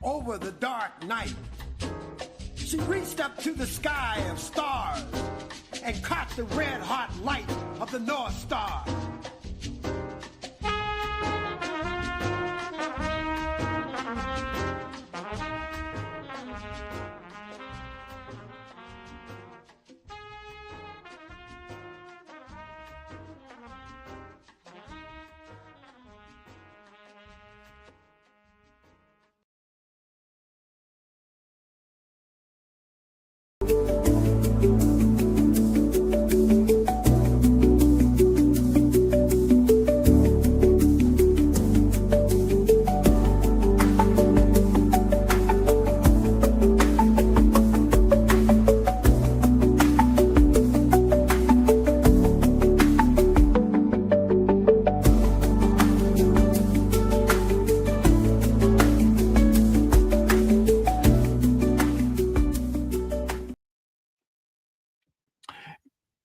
over the dark night. She reached up to the sky of stars and caught the red-hot light of the North Star.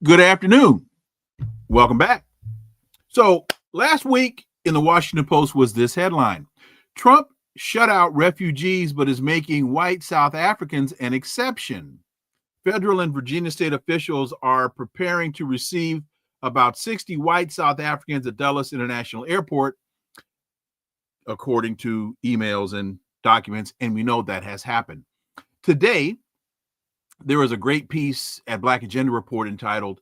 Good afternoon. Welcome back. So last week in the Washington Post was this headline: Trump shut out refugees, but is making white South Africans an exception. Federal and Virginia state officials are preparing to receive about 60 white South Africans at Dulles International Airport, according to emails and documents, and we know that has happened. Today, there was a great piece at Black Agenda Report entitled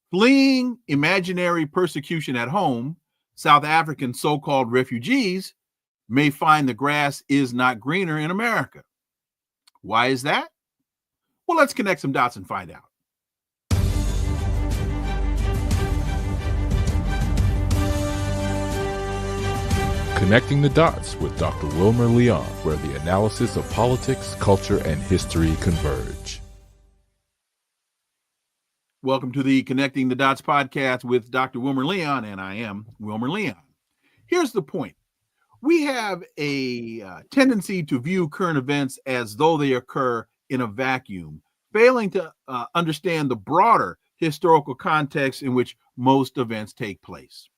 "Fleeing Imaginary Persecution at Home, South African So-Called Refugees May Find the Grass Is Not Greener in America." Why is that? Well, let's connect some dots and find out. Connecting the Dots with Dr. Wilmer Leon, where the analysis of politics, culture, and history converge. Welcome to the Connecting the Dots podcast with Dr. Wilmer Leon, and I am Wilmer Leon. Here's the point. We have a tendency to view current events as though they occur in a vacuum, failing to understand the broader historical context in which most events take place.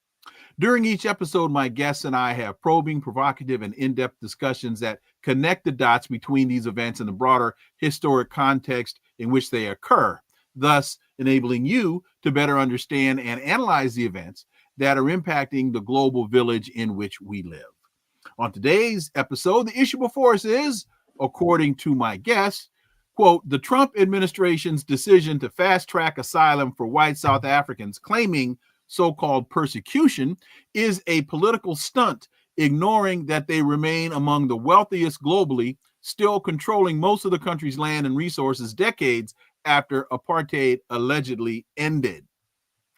During each episode, my guests and I have probing, provocative, and in-depth discussions that connect the dots between these events and the broader historic context in which they occur, thus enabling you to better understand and analyze the events that are impacting the global village in which we live. On today's episode, the issue before us is, according to my guests, quote, the Trump administration's decision to fast-track asylum for white South Africans claiming so-called persecution is a political stunt, ignoring that they remain among the wealthiest globally, still controlling most of the country's land and resources decades after apartheid allegedly ended,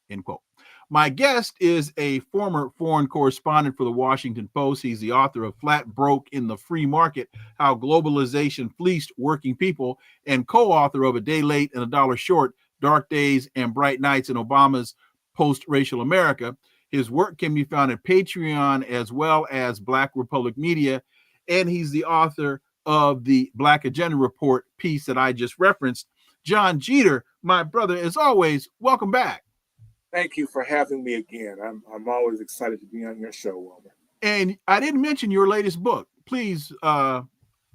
end quote. My guest is a former foreign correspondent for the Washington Post. He's the author of Flat Broke in the Free Market, How Globalization Fleeced Working People, and co-author of A Day Late and a Dollar Short, Dark Days and Bright Nights in Obama's Post-Racial America. His work can be found at Patreon as well as Black Republic Media, and he's the author of the Black Agenda Report piece that I just referenced. Jon Jeter, my brother, as always, welcome back. Thank you for having me again. I'm always excited to be on your show, Wilmer. And I didn't mention your latest book. Please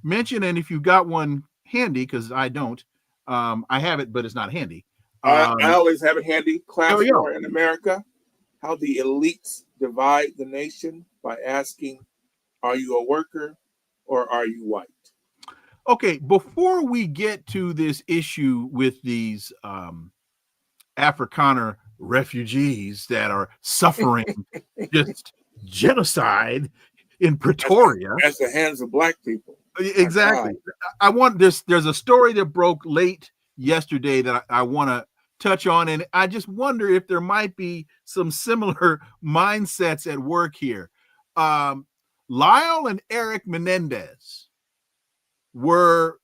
mention, and if you got one handy, because I don't, I have it, but it's not handy. I always have it handy. Class War in America, How the Elites Divide the Nation by Asking, Are you a worker or are you white? Okay, before we get to this issue with these Afrikaner refugees that are suffering just genocide in Pretoria. At the hands of Black people. Exactly. I want this. There's a story that broke late yesterday that I want to touch on, and I just wonder if there might be some similar mindsets at work here. Lyle and Eric Menendez were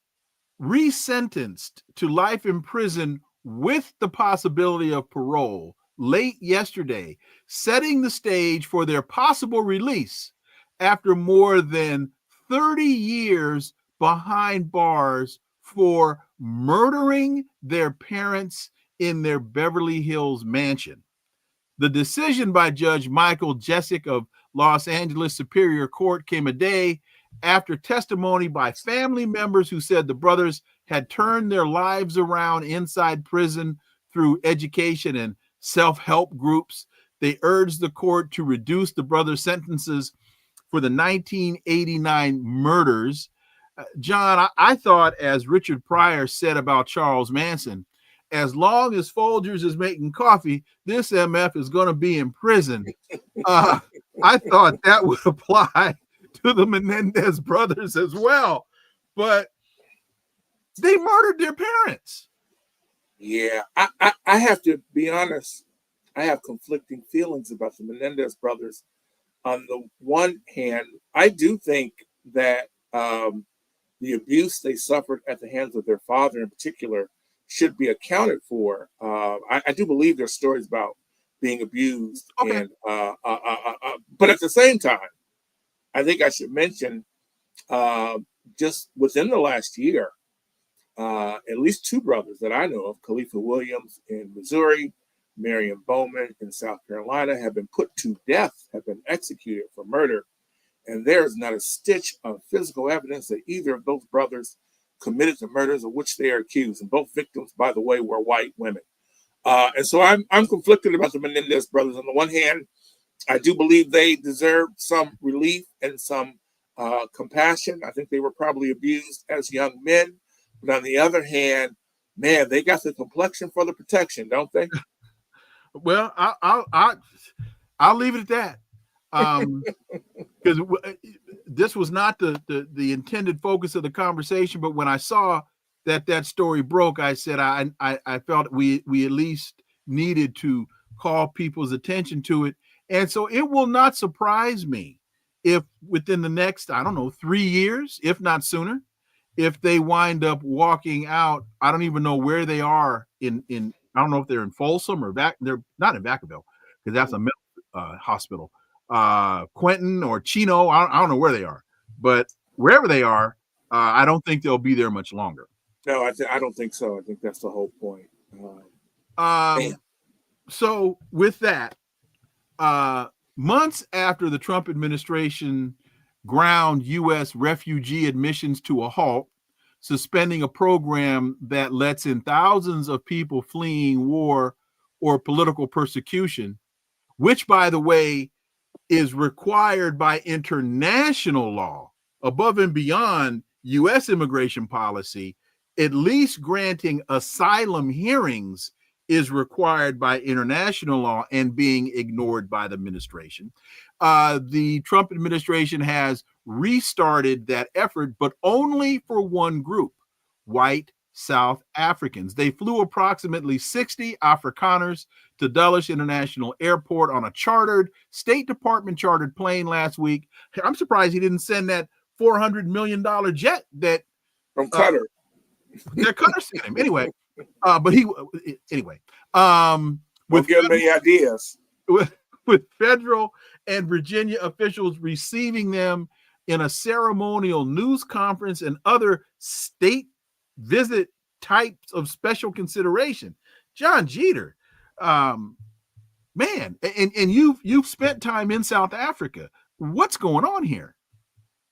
resentenced to life in prison with the possibility of parole late yesterday, setting the stage for their possible release after more than 30 years behind bars for murdering their parents in their Beverly Hills mansion. The decision by Judge Michael Jessic of Los Angeles Superior Court came a day after testimony by family members who said the brothers had turned their lives around inside prison through education and self-help groups. They urged the court to reduce the brothers' sentences for the 1989 murders. John, I thought, as Richard Pryor said about Charles Manson, as long as Folgers is making coffee, this MF is going to be in prison. I thought that would apply to the Menendez brothers as well, but they murdered their parents. Yeah, I have to be honest. I have conflicting feelings about the Menendez brothers. On the one hand, I do think that the abuse they suffered at the hands of their father in particular should be accounted for. I do believe there's stories about being abused. Okay. But at the same time, I think I should mention just within the last year, at least two brothers that I know of, Khalifa Williams in Missouri, Marion Bowman in South Carolina, have been put to death, have been executed for murder. And there is not a stitch of physical evidence that either of those brothers committed the murders of which they are accused. And both victims, by the way, were white women. And so I'm conflicted about the Menendez brothers. On the one hand, I do believe they deserve some relief and some compassion. I think they were probably abused as young men. But on the other hand, man, they got the complexion for the protection, don't they? Well, I'll leave it at that. Because this was not the intended focus of the conversation, but when I saw that story broke, I said I felt we at least needed to call people's attention to it. And so it will not surprise me if within the next, 3 years, if not sooner, if they wind up walking out. I don't even know where they are in I don't know if they're in Folsom or they're not in Vacaville, because that's a mental hospital. Quentin or Chino, I don't know where they are, but wherever they are, I don't think they'll be there much longer. No, I don't think so. I think that's the whole point. So with that, months after the Trump administration ground U.S. refugee admissions to a halt, suspending a program that lets in thousands of people fleeing war or political persecution, which, by the way, is required by international law above and beyond U.S. immigration policy. At least granting asylum hearings is required by international law and being ignored by the administration. The Trump administration has restarted that effort, but only for one group, white South Africans. They flew approximately 60 Afrikaners to Dulles International Airport on a State Department chartered plane last week. I'm surprised he didn't send that $400 million jet that from Qatar. That Qatar sent him anyway. But he anyway. With give many ideas. With federal and Virginia officials receiving them in a ceremonial news conference and other state visit types of special consideration. Jon Jeter, man, and you've spent time in South Africa. What's going on here?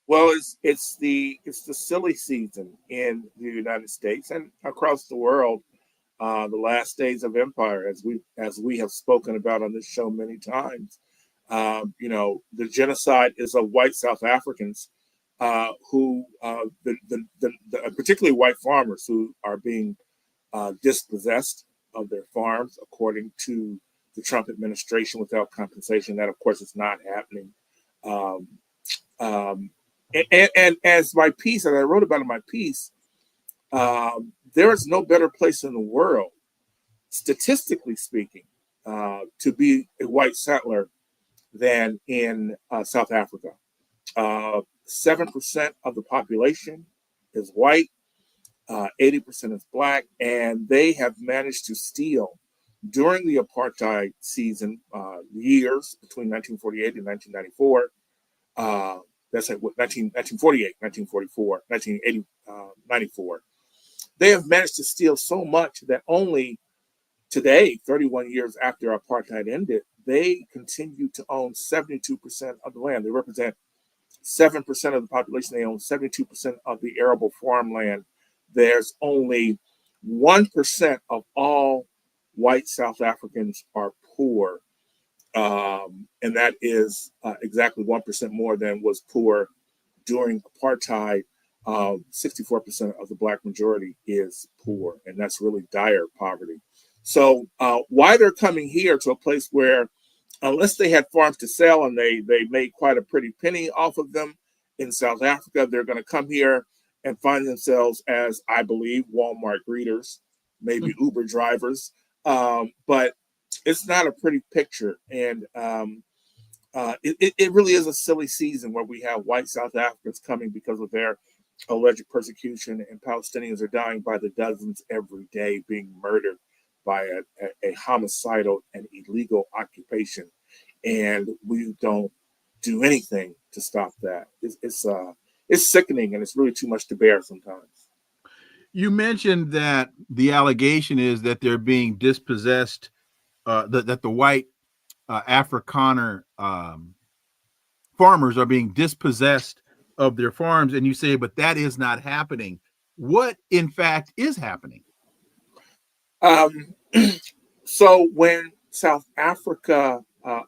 Well, it's the silly season in the United States and across the world. The last days of empire, as we have spoken about on this show many times. The genocide is of white South Africans who, particularly white farmers who are being dispossessed of their farms, according to the Trump administration, without compensation. That, of course, is not happening. And as my piece, as I wrote about in my piece, there is no better place in the world, statistically speaking, to be a white settler than in South Africa. 7% of the population is white, 80% is black, and they have managed to steal during the apartheid season, years between 1948 and 1994. That's like 1948, 1944, 1980, 94. They have managed to steal so much that only today, 31 years after apartheid ended, they continue to own 72% of the land. They represent 7% of the population. They own 72% of the arable farmland. There's only 1% of all white South Africans are poor. And that is exactly 1% more than was poor during apartheid. 64% of the Black majority is poor, and that's really dire poverty. So why they're coming here to a place where, unless they had farms to sell and they made quite a pretty penny off of them in South Africa, they're going to come here and find themselves as, I believe, Walmart greeters, maybe Uber drivers. But it's not a pretty picture. And it really is a silly season where we have white South Africans coming because of their alleged persecution, and Palestinians are dying by the dozens every day, being murdered by a homicidal and illegal occupation. And we don't do anything to stop that. It's sickening, and it's really too much to bear sometimes. You mentioned that the allegation is that they're being dispossessed, that the white Afrikaner farmers are being dispossessed of their farms, and you say, but that is not happening. What, in fact, is happening? So when South Africa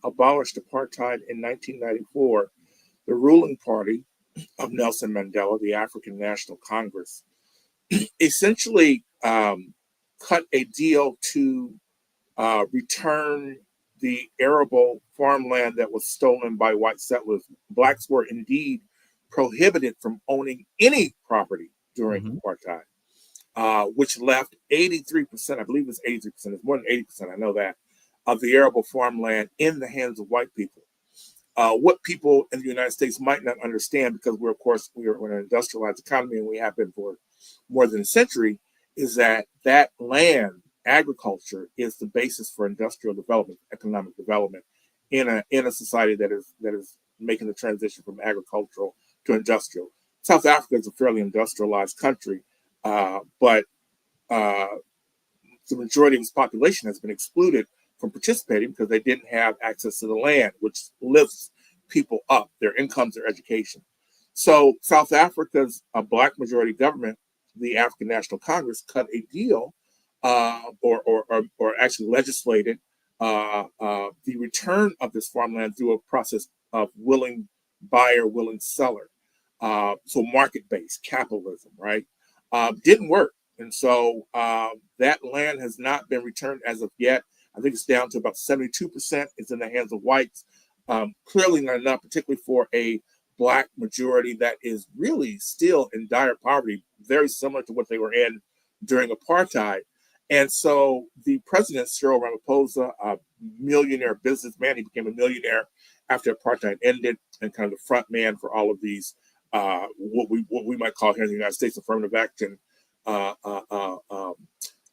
abolished apartheid in 1994, the ruling party of Nelson Mandela, the African National Congress, essentially cut a deal to return the arable farmland that was stolen by white settlers. Blacks were indeed prohibited from owning any property during apartheid, which left 83%, I believe it's 83%, it's more than 80%, I know that, of the arable farmland in the hands of white people. What people in the United States might not understand, because we're an industrialized economy, and we have been for more than a century, is that land, agriculture, is the basis for industrial development, economic development in a society that is making the transition from agricultural to industrial. South Africa is a fairly industrialized country, but the majority of its population has been excluded from participating because they didn't have access to the land, which lifts people up, their incomes, their education. So South Africa's Black majority government, the African National Congress, cut a deal or actually legislated the return of this farmland through a process of willing buyer, willing seller. So market-based capitalism, right? Didn't work. And so that land has not been returned as of yet. I think it's down to about 72%. It's in the hands of whites. Clearly not enough, particularly for a Black majority that is really still in dire poverty, very similar to what they were in during apartheid. And so the president, Cyril Ramaphosa, a millionaire businessman, he became a millionaire after apartheid ended, and kind of the front man for all of these, what we might call here in the United States affirmative action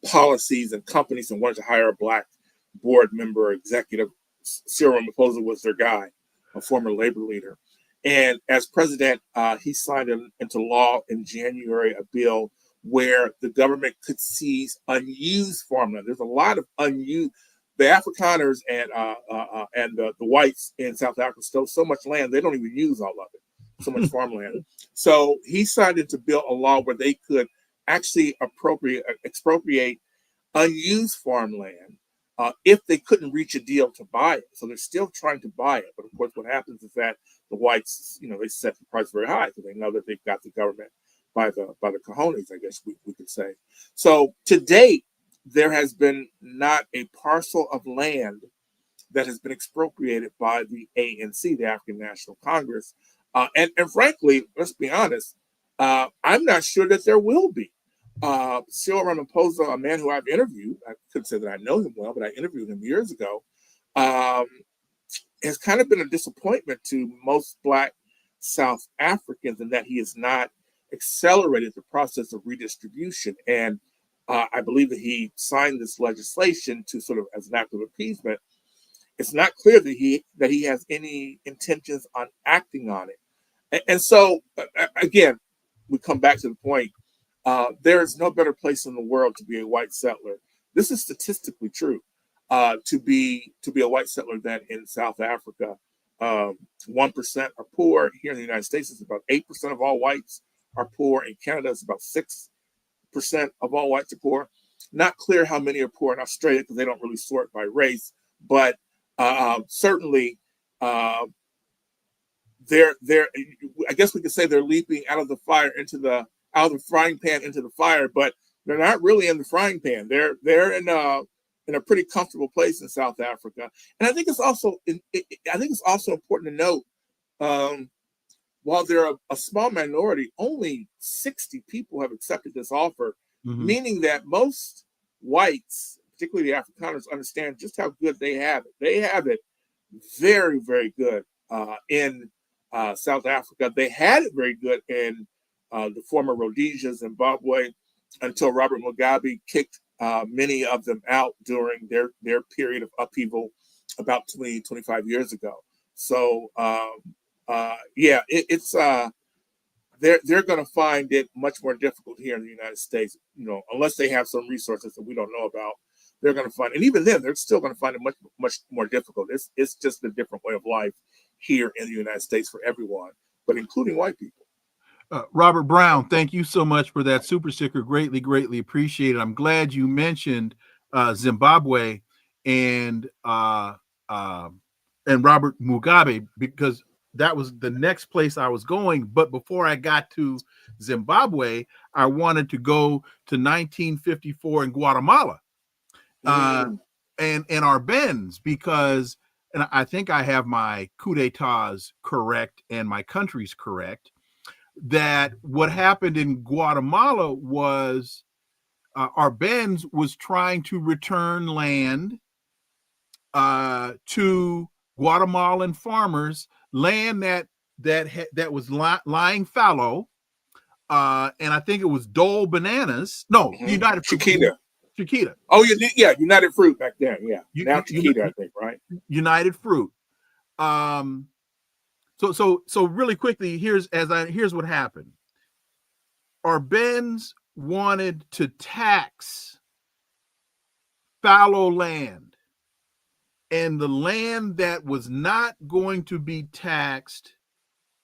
policies and companies, and wanted to hire a Black board member or executive. Cyril Ramaphosa was their guy, a former labor leader. And as president, he signed into law in January a bill where the government could seize unused farmland. There's a lot of unused. The Afrikaners and the whites in South Africa stole so much land, they don't even use all of it, so much farmland. So he signed into bill a law where they could actually expropriate unused farmland if they couldn't reach a deal to buy it. So they're still trying to buy it. But of course, what happens is that the whites, they set the price very high because they know that they've got the government by the cojones, I guess we could say. So to date, there has been not a parcel of land that has been expropriated by the ANC, the African National Congress. And frankly, let's be honest, I'm not sure that there will be. Cyril Ramaphosa, a man who I've interviewed, I couldn't say that I know him well, but I interviewed him years ago, has kind of been a disappointment to most Black South Africans in that he has not accelerated the process of redistribution. And I believe that he signed this legislation to sort of as an act of appeasement. It's not clear that he has any intentions on acting on it. And so, again, we come back to the point. There is no better place in the world to be a white settler. This is statistically true. To be a white settler than in South Africa. 1% are poor. Here in the United States, it's about 8% of all whites are poor. In Canada, it's about 6% of all whites are poor. Not clear how many are poor in Australia because they don't really sort by race, but certainly they're I guess we could say they're leaping out of the frying pan into the fire, but they're not really in the frying pan. They're in a pretty comfortable place in South Africa. And I think it's also important to note, while they're a small minority, only 60 people have accepted this offer, meaning that most whites, particularly the Afrikaners, understand just how good they have it. They have it very, very good in South Africa. They had it very good in the former Rhodesia, Zimbabwe, until Robert Mugabe kicked many of them out during their period of upheaval about 25 years ago. So they're going to find it much more difficult here in the United States, unless they have some resources that we don't know about. They're going to find, and even then, they're still going to find it much more difficult. It's just a different way of life here in the United States for everyone, but including white people. Robert Brown, thank you so much for that super sticker. Greatly, greatly appreciated. I'm glad you mentioned Zimbabwe and Robert Mugabe, because that was the next place I was going. But before I got to Zimbabwe, I wanted to go to 1954 in Guatemala and Arbenz, because, and I think I have my coup d'etats correct and my countries correct, that what happened in Guatemala was Arbenz was trying to return land to Guatemalan farmers, land that was lying fallow, and I think it was Dole Bananas. No, United Chiquita. Chiquita. Oh, yeah, United Fruit back then. Yeah, now Chiquita, I think, right? United Fruit. So really quickly, here's what happened. Arbenz wanted to tax fallow land, and the land that was not going to be taxed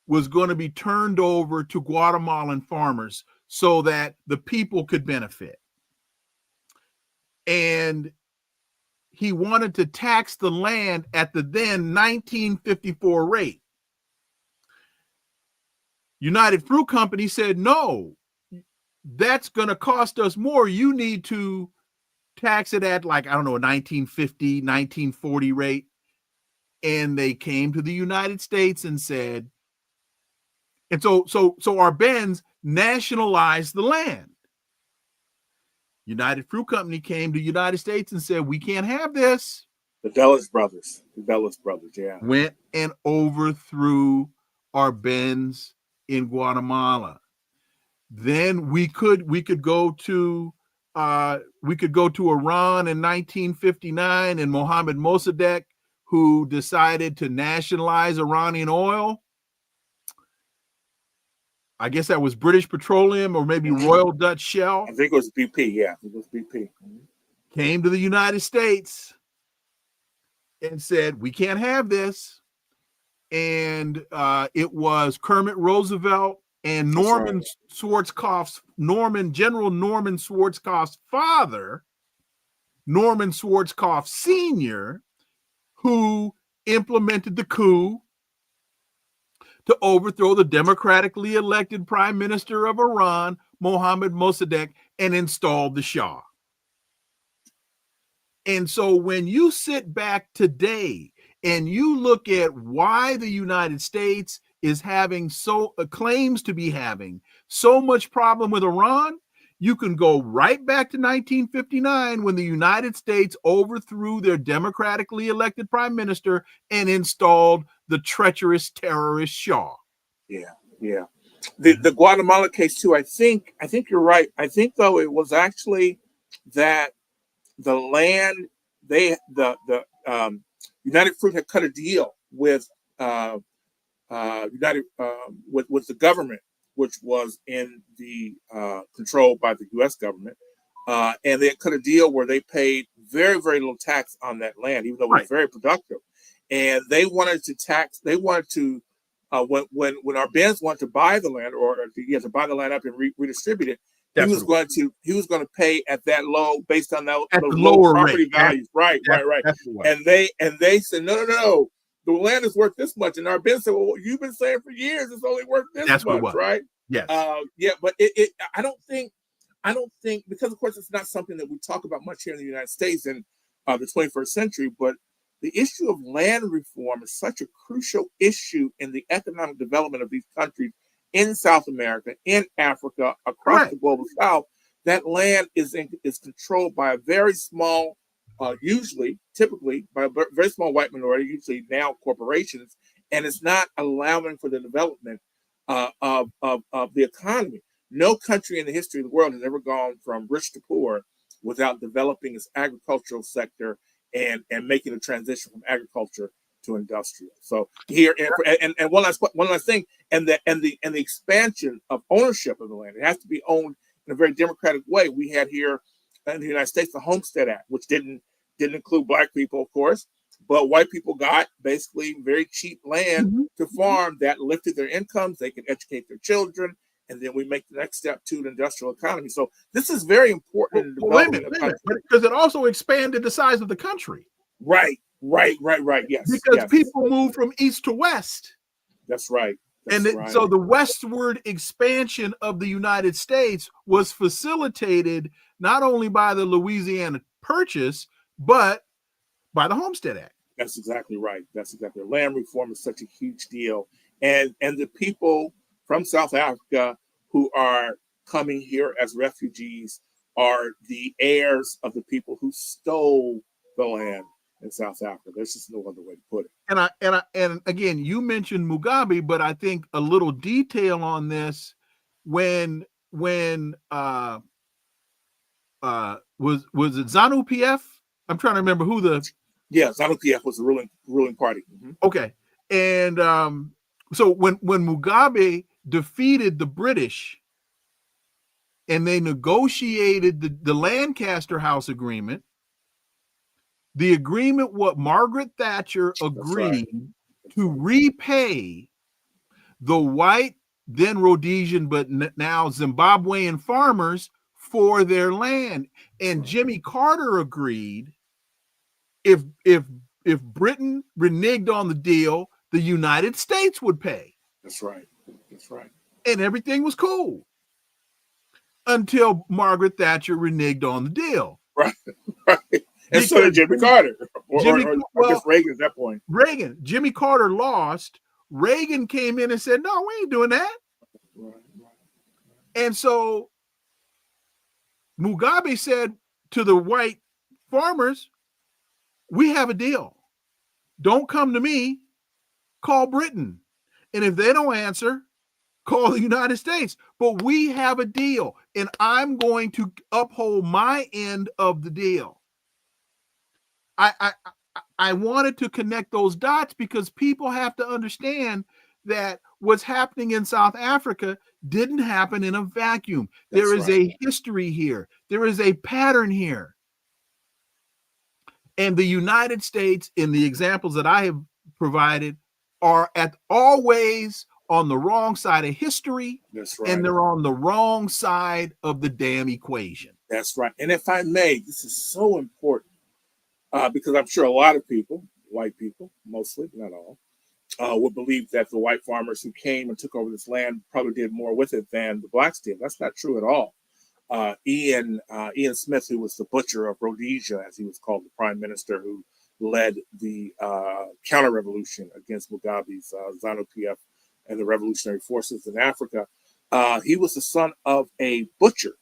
was going to be turned over to Guatemalan farmers so that the people could benefit. And he wanted to tax the land at the then 1954 rate. United Fruit Company said, no, that's going to cost us more. You need to tax it at, like, I don't know, a 1950, 1940 rate. And they came to the United States and said, and so Arbenz nationalized the land. United Fruit Company came to the United States and said, we can't have this. The Dulles brothers, yeah. Went and overthrew Arbenz in Guatemala. Then we could go to Iran in 1959, and Mohammad Mossadegh, who decided to nationalize Iranian oil. I guess that was British Petroleum or maybe Royal Dutch Shell. I think it was BP. Yeah, it was BP. Came to the United States and said, we can't have this. And it was Kermit Roosevelt and General Norman Schwarzkopf's father, Norman Schwarzkopf Sr., who implemented the coup to overthrow the democratically elected prime minister of Iran, Mohammad Mossadegh, and installed the Shah. And so when you sit back today and you look at why the United States is having claims to be having so much problem with Iran, you can go right back to 1959 when the United States overthrew their democratically elected prime minister and installed the treacherous terrorist Shah. Yeah. The Guatemala case too. I think you're right. I think though it was actually that the land United Fruit had cut a deal with with the government, which was in the controlled by the U.S. government, and they cut a deal where they paid very, very little tax on that land, even though it was very productive. and they wanted to tax. They wanted to when our Benz wanted to buy the land, or he had to buy the land up and redistribute it. He was going to pay at that low, based on those low property values. Right. And they said, no. The land is worth this much. And our Benz said, well, you've been saying for years it's only worth this much, right? Yes. But I don't think, because of course it's not something that we talk about much here in the United States in the 21st century, but the issue of land reform is such a crucial issue in the economic development of these countries in South America, in Africa, across the global South. That land is controlled by a very small, typically by a very small white minority, usually now corporations, and it's not allowing for the development of the economy. No country in the history of the world has ever gone from rich to poor without developing its agricultural sector and making a transition from agriculture to industrial. So here, and one last thing, and the expansion of ownership of the land. It has to be owned in a very democratic way. We had here in the United States the Homestead Act, which didn't include Black people, of course, but white people got basically very cheap land to farm that lifted their incomes. They could educate their children, and then we make the next step to the industrial economy. So this is very important in developing the country. Because it also expanded the size of the country. Right. Yes. Because people moved from east to west. That's right. So the westward expansion of the United States was facilitated not only by the Louisiana Purchase, but by the Homestead Act. That's exactly right. Land reform is such a huge deal. And the people from South Africa who are coming here as refugees are the heirs of the people who stole the land in South Africa. There's just no other way to put it. And again, you mentioned Mugabe, but I think a little detail on this when was it ZANU-PF? I'm trying to remember who ZANU-PF was the ruling party. Okay, and so when Mugabe defeated the British and they negotiated the Lancaster House Agreement, the agreement, what Margaret Thatcher agreed to repay the white, then Rhodesian, but now Zimbabwean farmers for their land. And Jimmy Carter agreed if Britain reneged on the deal, the United States would pay. That's right. And everything was cool until Margaret Thatcher reneged on the deal. Right. And so did Jimmy Carter, or I guess Reagan at that point. Jimmy Carter lost. Reagan came in and said, no, we ain't doing that. Right. And so Mugabe said to the white farmers, we have a deal. Don't come to me, call Britain. And if they don't answer, call the United States. But we have a deal, and I'm going to uphold my end of the deal. I wanted to connect those dots because people have to understand that what's happening in South Africa didn't happen in a vacuum. There is a history here. There is a pattern here. And the United States, in the examples that I have provided, are always on the wrong side of history. That's right. And they're on the wrong side of the damn equation. That's right. And if I may, this is so important. Because I'm sure a lot of people, white people, mostly, not all, would believe that the white farmers who came and took over this land probably did more with it than the blacks did. That's not true at all. Ian Smith, who was the butcher of Rhodesia, as he was called, the prime minister who led the counter-revolution against Mugabe's ZANU-PF and the revolutionary forces in Africa, he was the son of a butcher,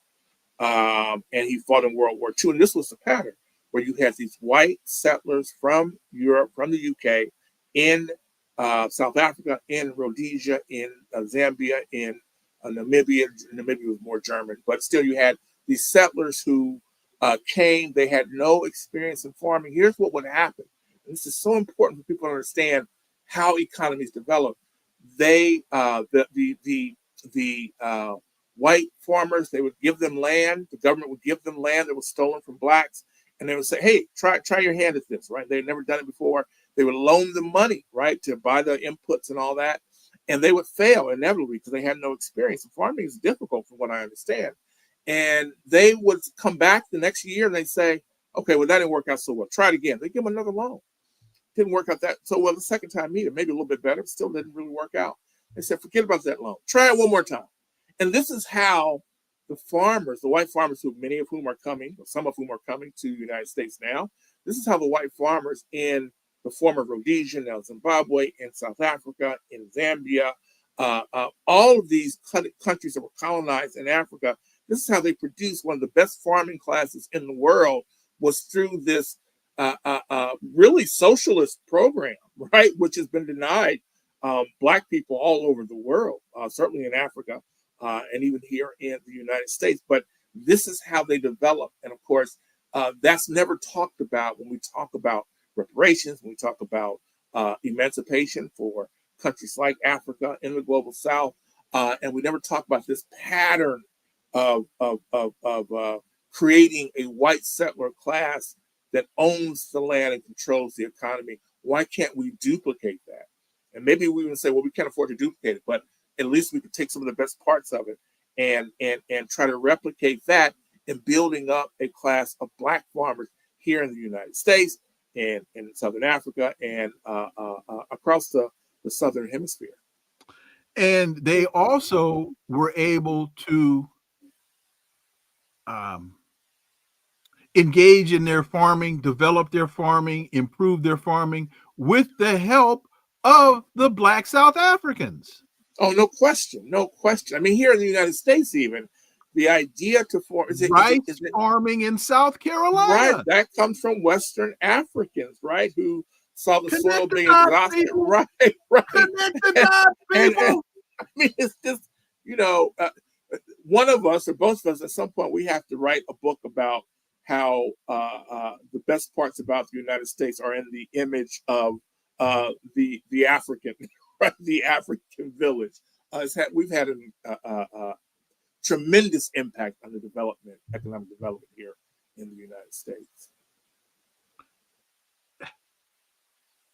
and he fought in World War II. And this was the pattern, where you had these white settlers from Europe, from the UK, in South Africa, in Rhodesia, in Zambia, in Namibia. Namibia was more German, but still you had these settlers who came. They had no experience in farming. Here's what would happen. And this is so important for people to understand how economies develop. The white farmers, they would give them land. The government would give them land that was stolen from blacks. And they would say, hey, try your hand at this, right? They'd never done it before. They would loan them money, right, to buy the inputs and all that. And they would fail inevitably because they had no experience. Farming is difficult from what I understand. And they would come back the next year and they say, okay, well, that didn't work out so well. Try it again. They give them another loan. Didn't work out that so well the second time either. Maybe a little bit better, but still didn't really work out. They said, forget about that loan. Try it one more time. And this is how the farmers, the white farmers, who many of whom are coming, or some of whom are coming to the United States now, this is how the white farmers in the former Rhodesia, now Zimbabwe, in South Africa, in Zambia, all of these countries that were colonized in Africa, this is how they produced one of the best farming classes in the world, was through this really socialist program, right, which has been denied Black people all over the world, certainly in Africa and even here in the United States. But this is how they develop. And of course, that's never talked about when we talk about reparations, when we talk about emancipation for countries like Africa in the global South. And we never talk about this pattern of creating a white settler class that owns the land and controls the economy. Why can't we duplicate that? And maybe we would say, well, we can't afford to duplicate it, but at least we could take some of the best parts of it and try to replicate that in building up a class of Black farmers here in the United States and in Southern Africa and across the Southern Hemisphere. And they also were able to engage in their farming, develop their farming, improve their farming with the help of the Black South Africans. Oh, no question, no question. I mean, here in the United States, even the idea to form rice farming in South Carolina, right? That comes from Western Africans, right, who saw the soil being exhausted, right? Connect the dots, people. And, I mean, it's just, you know, one of us or both of us at some point we have to write a book about how the best parts about the United States are in the image of the African, right? The African village. We've had a tremendous impact on the development, economic development here in the United States.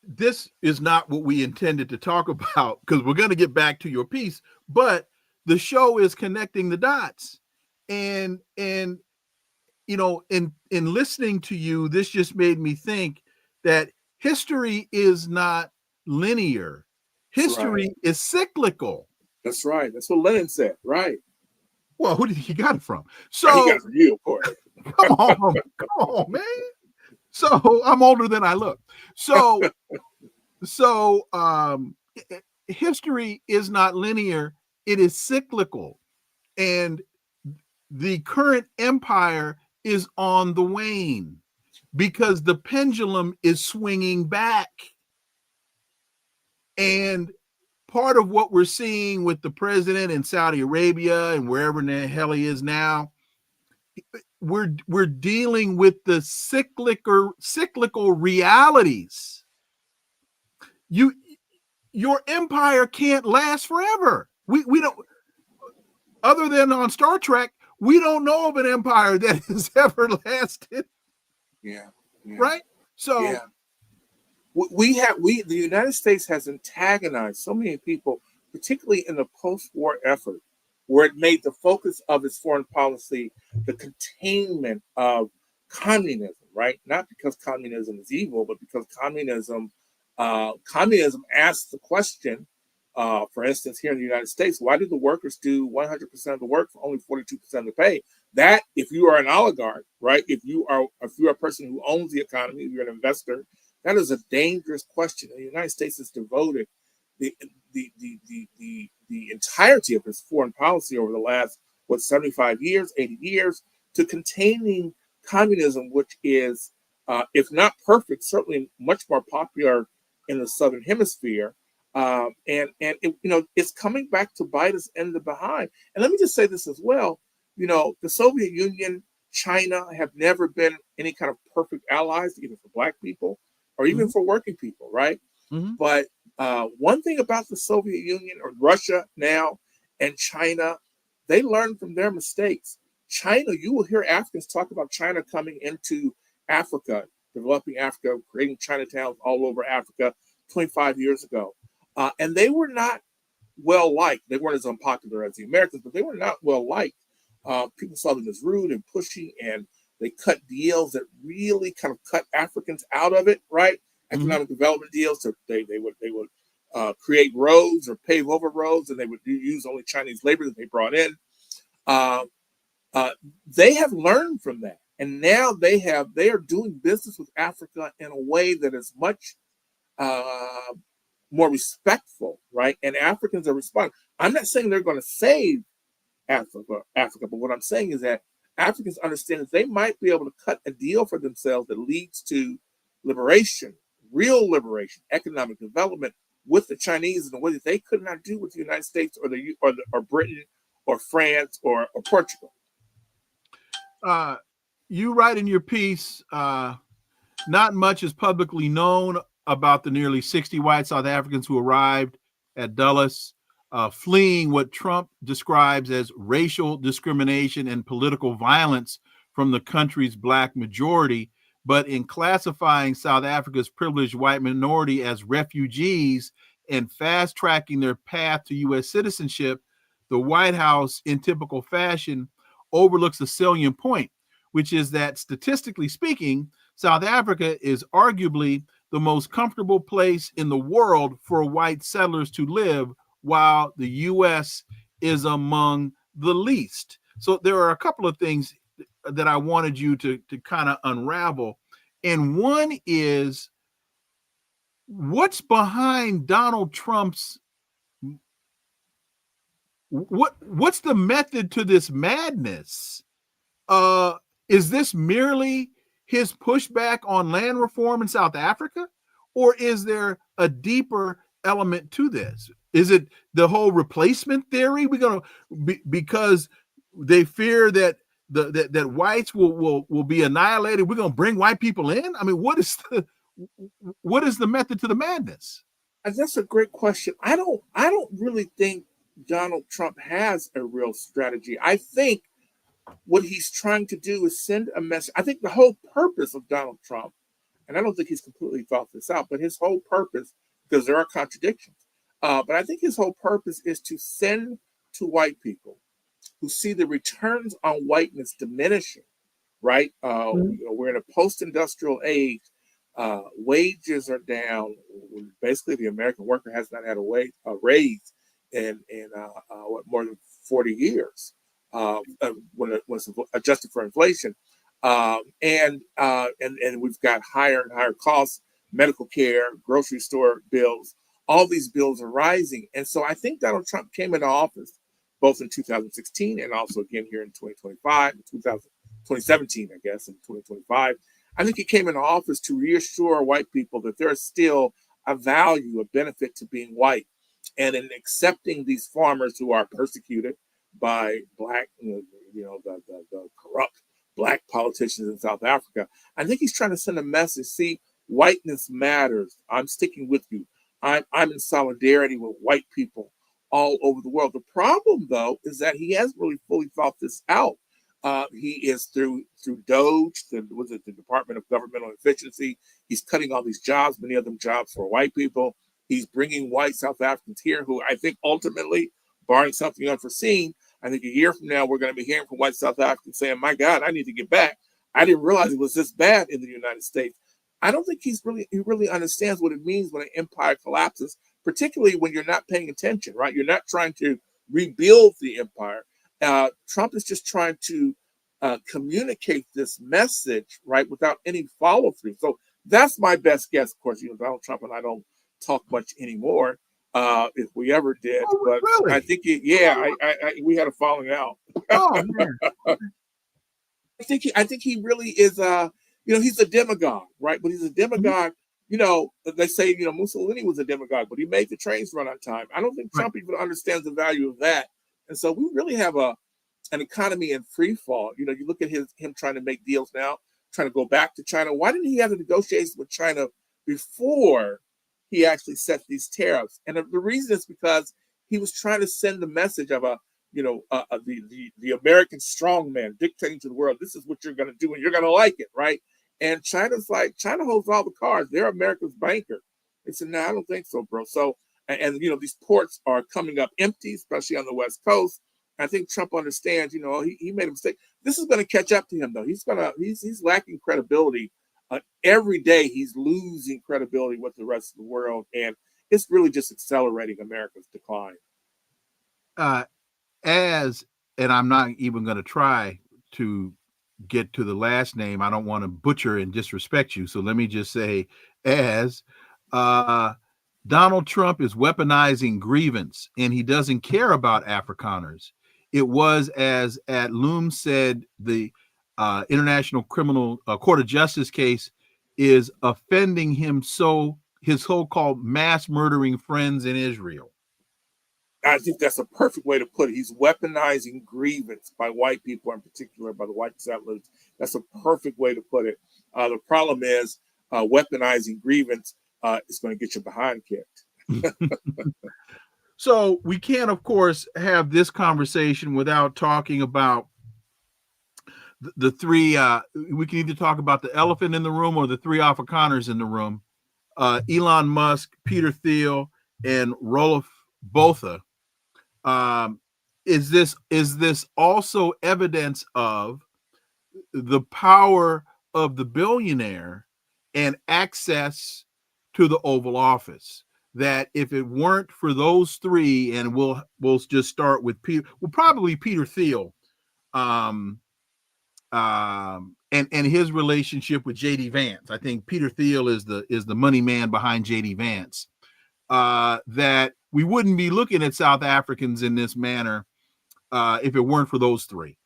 This is not what we intended to talk about because we're going to get back to your piece, but the show is connecting the dots. And you know, in listening to you, this just made me think that history is not linear. History is cyclical. That's right. That's what Lenin said, right? Well, who did he got it from? So he got it from you, of course. come on, man. So I'm older than I look. So history is not linear, it is cyclical. And the current empire is on the wane because the pendulum is swinging back. And part of what we're seeing with the president in Saudi Arabia and wherever in the hell he is now, we're dealing with the cyclical realities. Your empire can't last forever. We don't, other than on Star Trek, we don't know of an empire that has ever lasted. Yeah. Right? So yeah. The United States has antagonized so many people, particularly in the post-war effort, where it made the focus of its foreign policy the containment of communism, right? Not because communism is evil, but because communism asks the question, for instance, here in the United States, why do the workers do 100% of the work for only 42% of the pay? That, if you are an oligarch, right? If you are a person who owns the economy, if you're an investor, that is a dangerous question. The United States has devoted the entirety of its foreign policy over the last 75 years, 80 years, to containing communism, which is, if not perfect, certainly much more popular in the Southern Hemisphere. And it, it's coming back to bite us in the behind. And let me just say this as well. The Soviet Union, China have never been any kind of perfect allies, either for Black people or even for working people, right? Mm-hmm. But one thing about the Soviet Union or Russia now and China, they learned from their mistakes. China, you will hear Africans talk about China coming into Africa, developing Africa, creating Chinatowns all over Africa 25 years ago. And they were not well liked. They weren't as unpopular as the Americans, but they were not well liked. People saw them as rude and pushy, and they cut deals that really kind of cut Africans out of it, right? Economic development deals. So they would create roads or pave over roads, and they would use only Chinese labor that they brought in. They have learned from that, and now they are doing business with Africa in a way that is much more respectful, right? And Africans are responding. I'm not saying they're going to save Africa, but what I'm saying is that Africans understand that they might be able to cut a deal for themselves that leads to liberation, real liberation, economic development with the Chinese in a way that they could not do with the United States or Britain or France or Portugal. You write in your piece, not much is publicly known about the nearly 60 white South Africans who arrived at Dulles, fleeing what Trump describes as racial discrimination and political violence from the country's Black majority, but in classifying South Africa's privileged white minority as refugees and fast-tracking their path to U.S. citizenship, the White House, in typical fashion, overlooks a salient point, which is that statistically speaking, South Africa is arguably the most comfortable place in the world for white settlers to live, while the U.S. is among the least. So there are a couple of things that I wanted you to kind of unravel. And one is, what's behind Donald Trump's, what's the method to this madness? Is this merely his pushback on land reform in South Africa? Or is there a deeper element to this? Is it the whole replacement theory? We're going to, because they fear that that whites will be annihilated, we're going to bring white people in? I mean, what is the method to the madness? That's a great question. I don't really think Donald Trump has a real strategy. I think what he's trying to do is send a message. I think the whole purpose of Donald Trump, and I don't think he's completely thought this out, but his whole purpose, because there are contradictions, but I think his whole purpose is to send to white people who see the returns on whiteness diminishing, right? We're in a post-industrial age. Wages are down. Basically, the American worker has not had a raise in more than 40 years. When it was adjusted for inflation, and we've got higher and higher costs, medical care, grocery store bills. All these bills are rising, and so I think Donald Trump came into office both in 2016 and also again here in 2017, I guess, in 2025. I think he came into office to reassure white people that there is still a value, a benefit to being white, and in accepting these farmers who are persecuted by Black, the corrupt Black politicians in South Africa. I think he's trying to send a message. See, whiteness matters. I'm sticking with you. I'm in solidarity with white people all over the world. The problem, though, is that he hasn't really fully thought this out. He is through Doge, the Department of Governmental Efficiency. He's cutting all these jobs, many of them jobs for white people. He's bringing white South Africans here who I think ultimately, barring something unforeseen, I think a year from now, we're going to be hearing from white South Africans saying, my God, I need to get back. I didn't realize it was this bad in the United States. I don't think he really understands what it means when an empire collapses, particularly when you're not paying attention, right? You're not trying to rebuild the empire. Trump is just trying to communicate this message, right, without any follow through. So that's my best guess. Of course, Donald Trump and I don't talk much anymore, if we ever did. Oh, but really? I think, we had a falling out. Oh, man. I think he really is. He's a demagogue, right? But he's a demagogue. They say Mussolini was a demagogue, but he made the trains run on time. I don't think Trump even understands the value of that. And so we really have an economy in free fall. You look at him trying to make deals now, trying to go back to China. Why didn't he have the negotiations with China before he actually set these tariffs? And the reason is because he was trying to send the message of the American strongman dictating to the world, this is what you're going to do and you're going to like it, right? And China's like, China holds all the cards. They're America's banker. They said, no, I don't think so, bro. So, and these ports are coming up empty, especially on the West Coast. I think Trump understands, he made a mistake. This is going to catch up to him, though. He's lacking credibility. Every day he's losing credibility with the rest of the world, and it's really just accelerating America's decline. And I'm not even going to try to get to the last name. I don't want to butcher and disrespect you. So let me just say, as Donald Trump is weaponizing grievance, and he doesn't care about Afrikaners. It was, as at Loom said, the International Criminal Court of Justice case is offending him, so his so-called mass murdering friends in Israel. I think that's a perfect way to put it. He's weaponizing grievance by white people, in particular by the white settlers. That's a perfect way to put it. The problem is weaponizing grievance is going to get your behind kicked. So we can't, of course, have this conversation without talking about the three. We can either talk about the elephant in the room or the three Afrikaners in the room: Elon Musk, Peter Thiel, and Rolf Botha. Is this also evidence of the power of the billionaire and access to the Oval Office? That if it weren't for those three, and we'll just start with probably Peter Thiel, and his relationship with JD Vance. I think Peter Thiel is the money man behind JD Vance. That we wouldn't be looking at South Africans in this manner if it weren't for those three.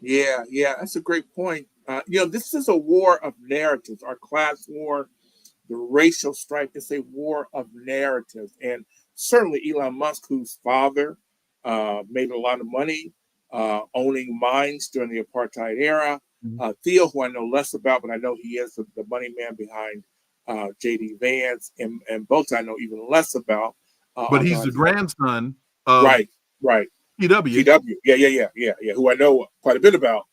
Yeah, that's a great point. This is a war of narratives. Our class war, the racial strife, is a war of narratives. And certainly Elon Musk, whose father made a lot of money owning mines during the apartheid era. Thiel, who I know less about, but I know he is the money man behind JD Vance, and both I know even less about. But he's the grandson of right. PW. Yeah. Who I know quite a bit about.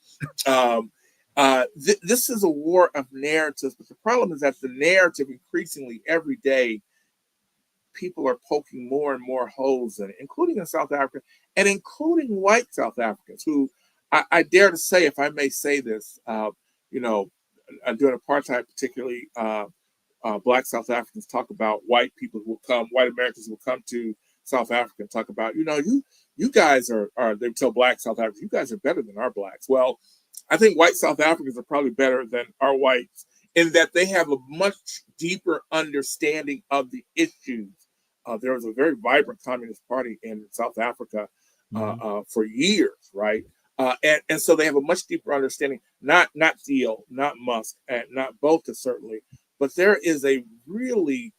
This is a war of narratives, but the problem is that the narrative increasingly every day, people are poking more and more holes in it, including in South Africa and including white South Africans who I dare to say, if I may say this, during apartheid, particularly Black South Africans talk about white people who will come, white Americans who will come to South Africa and talk about, you guys are they tell Black South Africans, you guys are better than our Blacks. Well, I think white South Africans are probably better than our whites in that they have a much deeper understanding of the issues. There was a very vibrant Communist Party in South Africa for years, right? And so they have a much deeper understanding, not Thiel, not Musk, and not Botha certainly, but there is a really,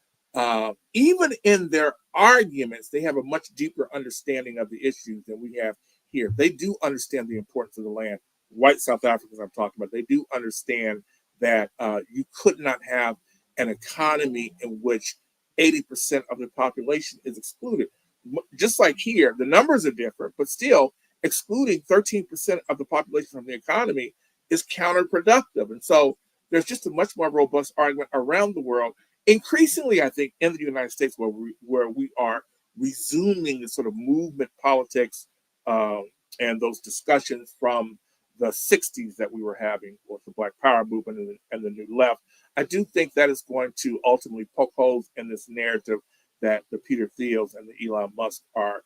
even in their arguments, they have a much deeper understanding of the issues than we have here. They do understand the importance of the land. White South Africans I'm talking about, they do understand that you could not have an economy in which 80% of the population is excluded. Just like here, the numbers are different, but still excluding 13% of the population from the economy is counterproductive. And so there's just a much more robust argument around the world, increasingly, I think, in the United States, where we are resuming the sort of movement politics and those discussions from the 60s that we were having with the Black Power movement and the New Left. I do think that is going to ultimately poke holes in this narrative that the Peter Thiels and the Elon Musk are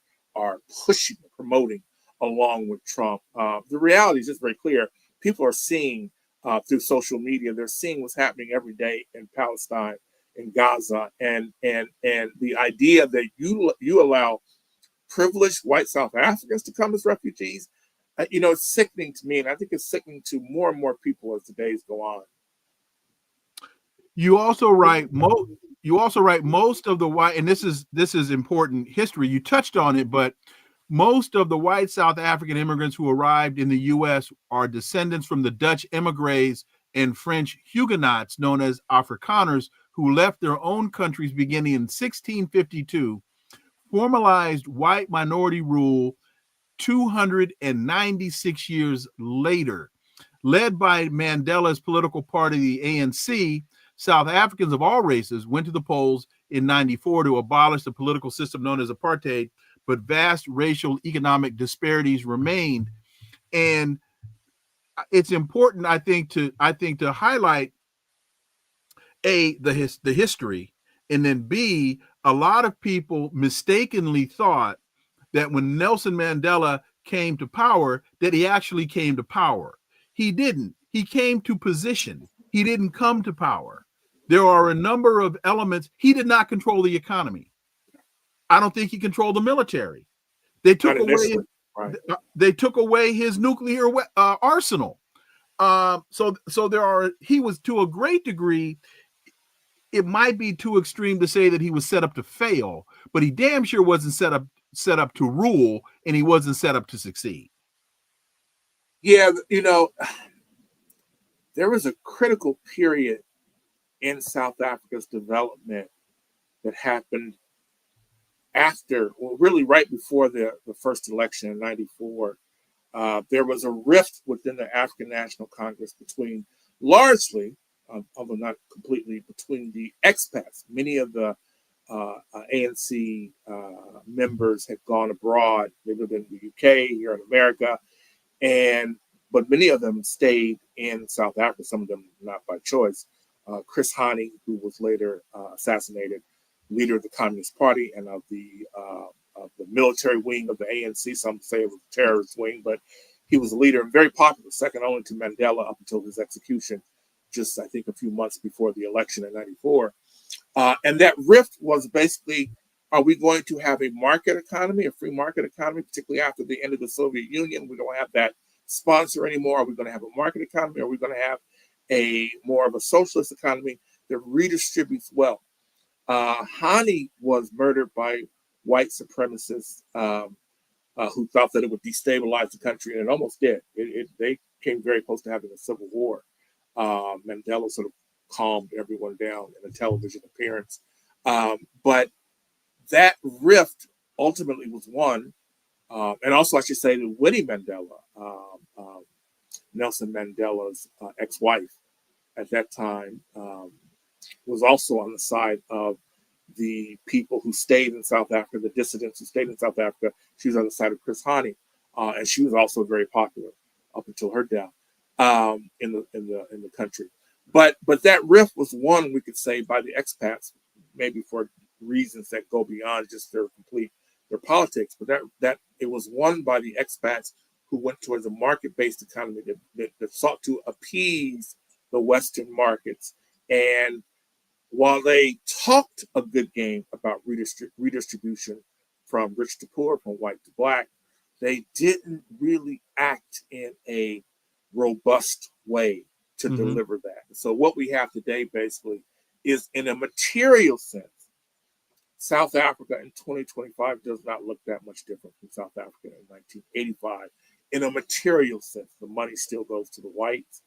pushing, promoting along with Trump. The reality is just very clear. People are seeing through social media, they're seeing what's happening every day in Palestine, in Gaza, and the idea that you allow privileged white South Africans to come as refugees, it's sickening to me, and I think it's sickening to more and more people as the days go on. You also write most of the white, and this is important history. You touched on it, but most of the white South African immigrants who arrived in the U.S. are descendants from the Dutch émigrés and French Huguenots, known as Afrikaners, who left their own countries beginning in 1652, formalized white minority rule 296 years later. led by Mandela's political party, the ANC, South Africans of all races went to the polls in 94 to abolish the political system known as apartheid, but vast racial economic disparities remained. And it's important, I think, to highlight the history, and then B, a lot of people mistakenly thought that when Nelson Mandela came to power, that he actually came to power. He didn't. He came to position. He didn't come to power. There are a number of elements. He did not control the economy. I don't think he controlled the military. They took away. Right. They took away his nuclear arsenal. So there are. He was, to a great degree. It might be too extreme to say that he was set up to fail, but he damn sure wasn't set up to rule, and he wasn't set up to succeed. Yeah, there was a critical period in South Africa's development that happened after, well, really right before the first election in 94. There was a rift within the African National Congress between, largely, although not completely, between the expats. Many of the ANC members had gone abroad. They lived in the UK, here in America, but many of them stayed in South Africa, some of them not by choice. Chris Hani, who was later assassinated, leader of the Communist Party and of the military wing of the ANC. Some say it was the terrorist wing, but he was a leader and very popular, second only to Mandela up until his execution, just I think a few months before the election in 94. And that rift was basically, are we going to have a market economy, a free market economy, particularly after the end of the Soviet Union? We don't have that sponsor anymore. Are we going to have a market economy? Are we going to have a more of a socialist economy that redistributes wealth? Hani was murdered by white supremacists who thought that it would destabilize the country, and it almost did. They came very close to having a civil war. Mandela sort of calmed everyone down in a television appearance. But that rift ultimately was won. And also, I should say that Winnie Mandela, Nelson Mandela's ex-wife at that time, was also on the side of the people who stayed in South Africa, the dissidents who stayed in South Africa. She was on the side of Chris Hani, and she was also very popular up until her death in the country. But that rift was won, we could say, by the expats, maybe for reasons that go beyond just their politics. But that it was won by the expats who went towards a market-based economy that sought to appease the Western markets. And while they talked a good game about redistribution from rich to poor, from white to black, they didn't really act in a robust way to deliver that. So what we have today basically is, in a material sense, South Africa in 2025 does not look that much different from South Africa in 1985. In a material sense, the money still goes to the whites,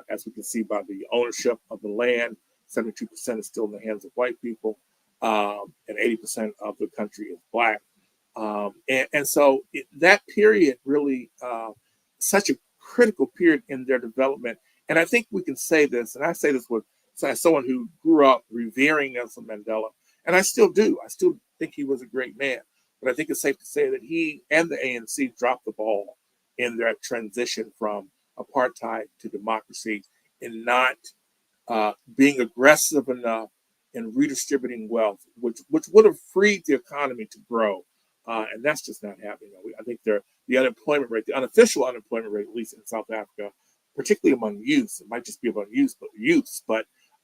as we can see by the ownership of the land. 72% is still in the hands of white people, and 80% of the country is black. And so that period really, such a critical period in their development. And I think we can say this, and I say this as someone who grew up revering Nelson Mandela, and I still do. I still think he was a great man. But I think it's safe to say that he and the ANC dropped the ball in their transition from apartheid to democracy, in not being aggressive enough in redistributing wealth, which would have freed the economy to grow. And that's just not happening. I think the unemployment rate, the unofficial unemployment rate, at least in South Africa, particularly among youth, it might just be among youth,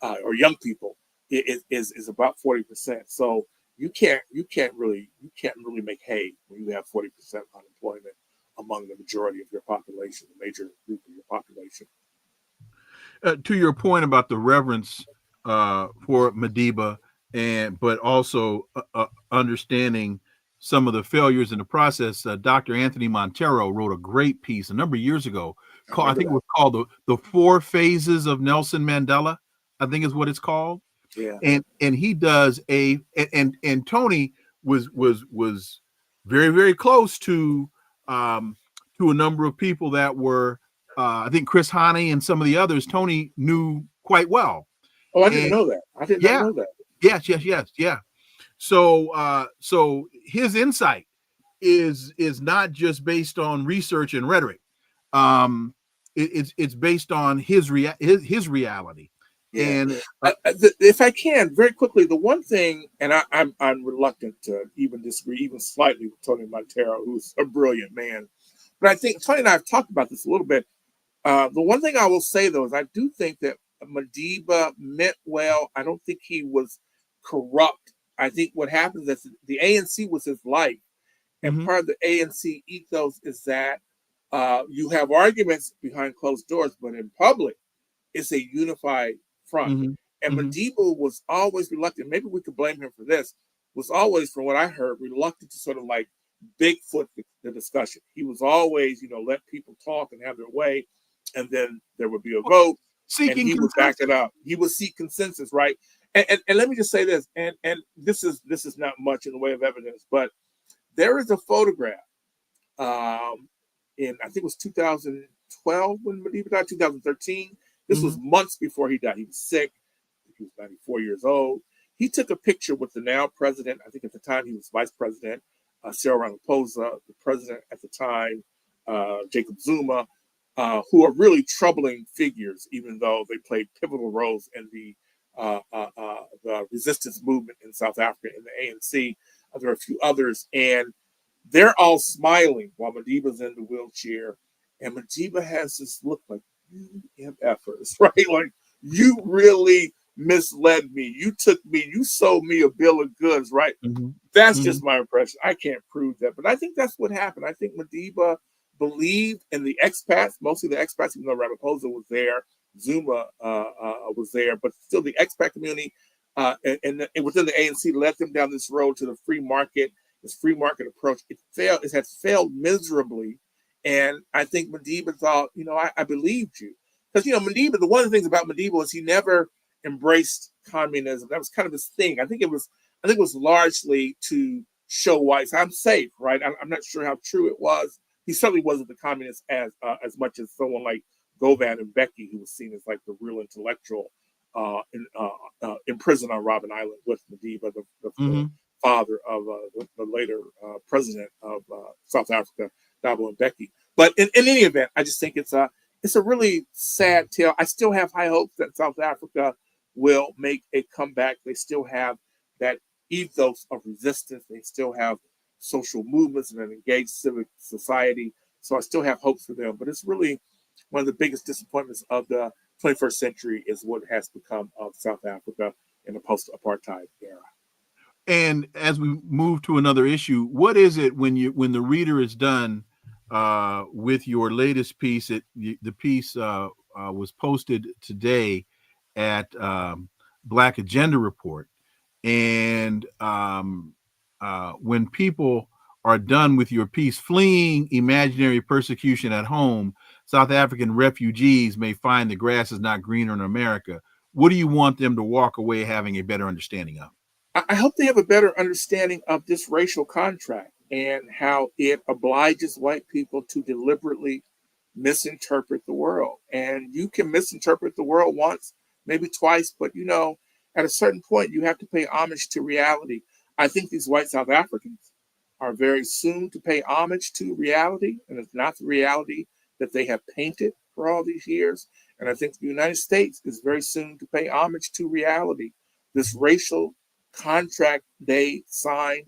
or young people, is about 40%. So you can't really make hay when you have 40% unemployment among the majority of your population, the major group of your population. To your point about the reverence for Madiba, but also understanding some of the failures in the process, Dr. Anthony Montero wrote a great piece a number of years ago. I think it was called the 4 Phases of Nelson Mandela, I think is what it's called. Yeah. And he does and Tony was very, very close to a number of people that were I think Chris Hani and some of the others, Tony knew quite well. Oh, I didn't know that. I did not know that. Yes. So his insight is not just based on research and rhetoric. It's based on his reality. Yeah. And if I can, very quickly, the one thing, and I'm reluctant to even disagree, even slightly, with Tony Montero, who's a brilliant man. But I think Tony and I have talked about this a little bit. The one thing I will say, though, is I do think that Madiba meant well. I don't think he was corrupt. I think what happens is the ANC was his life. And part of the ANC ethos is that you have arguments behind closed doors, but in public, it's a unified front. And Madiba was always reluctant. Maybe we could blame him for this. Was always, from what I heard, reluctant to sort of like Bigfoot the discussion. He was always, let people talk and have their way, and then there would be a vote, and he would back it up. He would seek consensus, right? And let me just say this, and this is not much in the way of evidence, but there is a photograph in, I think it was 2012 when Madiba died, 2013. This was months before he died. He was sick. He was 94 years old. He took a picture with the now president. I think at the time he was vice president, Cyril Ramaphosa, the president at the time, Jacob Zuma, who are really troubling figures, even though they played pivotal roles in the resistance movement in South Africa, in the ANC. There are a few others, and they're all smiling while Madiba's in the wheelchair. And Madiba has this look like, you MFers, right? Like, you really misled me. You took me, you sold me a bill of goods, right? That's just my impression. I can't prove that, but I think that's what happened. I think Madiba believed in the expats, mostly the expats, even though Ramaphosa was there, Zuma was there, but still the expat community and within the ANC led them down this road to the free market, this free market approach. It failed. It has failed miserably. And I think Madiba thought, I believed you. Because, Madiba, one of the things about Madiba was he never embraced communism. That was kind of his thing. I think it was largely to show whites, I'm safe, right? I'm not sure how true it was. He certainly wasn't the communist as much as someone like Govan and Becky, who was seen as like the real intellectual in prison on Robben Island with Madiba, the father of the later president of South Africa, Thabo Mbeki. But in any event, I just think it's a really sad tale. I still have high hopes that South Africa will make a comeback. They still have that ethos of resistance. They still have social movements and an engaged civic society. So I still have hopes for them. But it's really one of the biggest disappointments of the 21st century is what has become of South Africa in the post-apartheid era. And as we move to another issue, what is it when the reader is done with your latest piece? The piece was posted today at Black Agenda Report, and when people are done with your piece, fleeing imaginary persecution at home, South African refugees may find the grass is not greener in America. What do you want them to walk away having a better understanding of? I hope they have a better understanding of this racial contract and how it obliges white people to deliberately misinterpret the world. And you can misinterpret the world once, maybe twice, but at a certain point, you have to pay homage to reality. I think these white South Africans are very soon to pay homage to reality, and it's not the reality that they have painted for all these years. And I think the United States is very soon to pay homage to reality. This racial contract they signed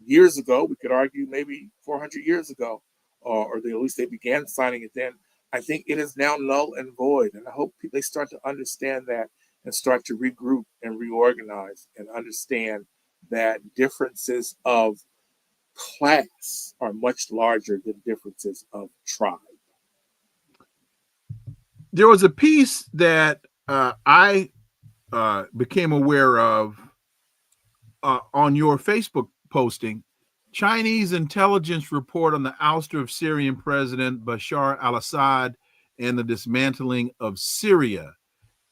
years ago, we could argue maybe 400 years ago, or at least they began signing it then. I think it is now null and void. And I hope they start to understand that and start to regroup and reorganize and understand that differences of class are much larger than differences of tribe. There was a piece that I became aware of on your Facebook posting, Chinese intelligence report on the ouster of Syrian President Bashar al-Assad and the dismantling of Syria.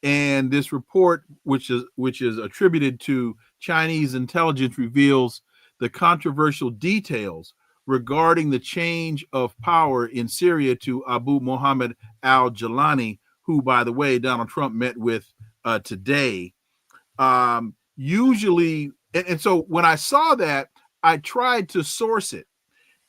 And this report, which is attributed to Chinese intelligence, reveals the controversial details regarding the change of power in Syria to Abu Mohammed al-Jilani, who, by the way, Donald Trump met with today. Usually, and so when I saw that, I tried to source it,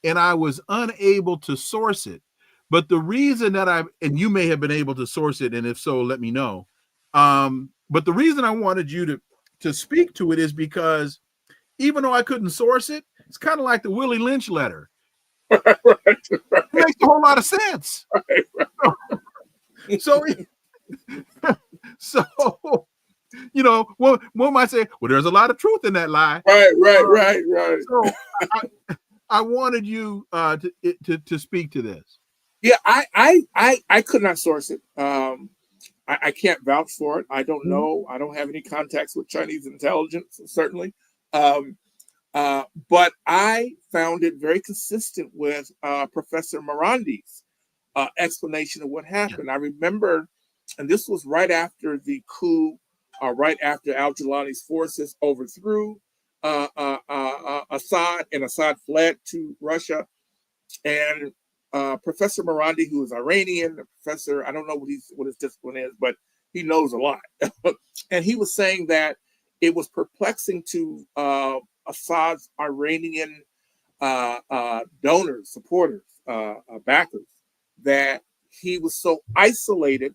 and I was unable to source it. But the reason that and you may have been able to source it, and if so, let me know. But the reason I wanted you to speak to it is because even though I couldn't source it, it's kind of like the Willie Lynch letter. Right. It makes a whole lot of sense. So, you know, one might say, well, there's a lot of truth in that lie. Right. So I wanted you to speak to this. Yeah, I could not source it. I can't vouch for it. I don't know. I don't have any contacts with Chinese intelligence, certainly. But I found it very consistent with Professor Morandi's explanation of what happened. I remember, and this was right after the coup, right after al-Jilani's forces overthrew Assad, and Assad fled to Russia. And Professor Morandi, who is Iranian, a professor, I don't know what his discipline is, but he knows a lot. And he was saying that it was perplexing to Assad's Iranian donors, supporters, backers, that he was so isolated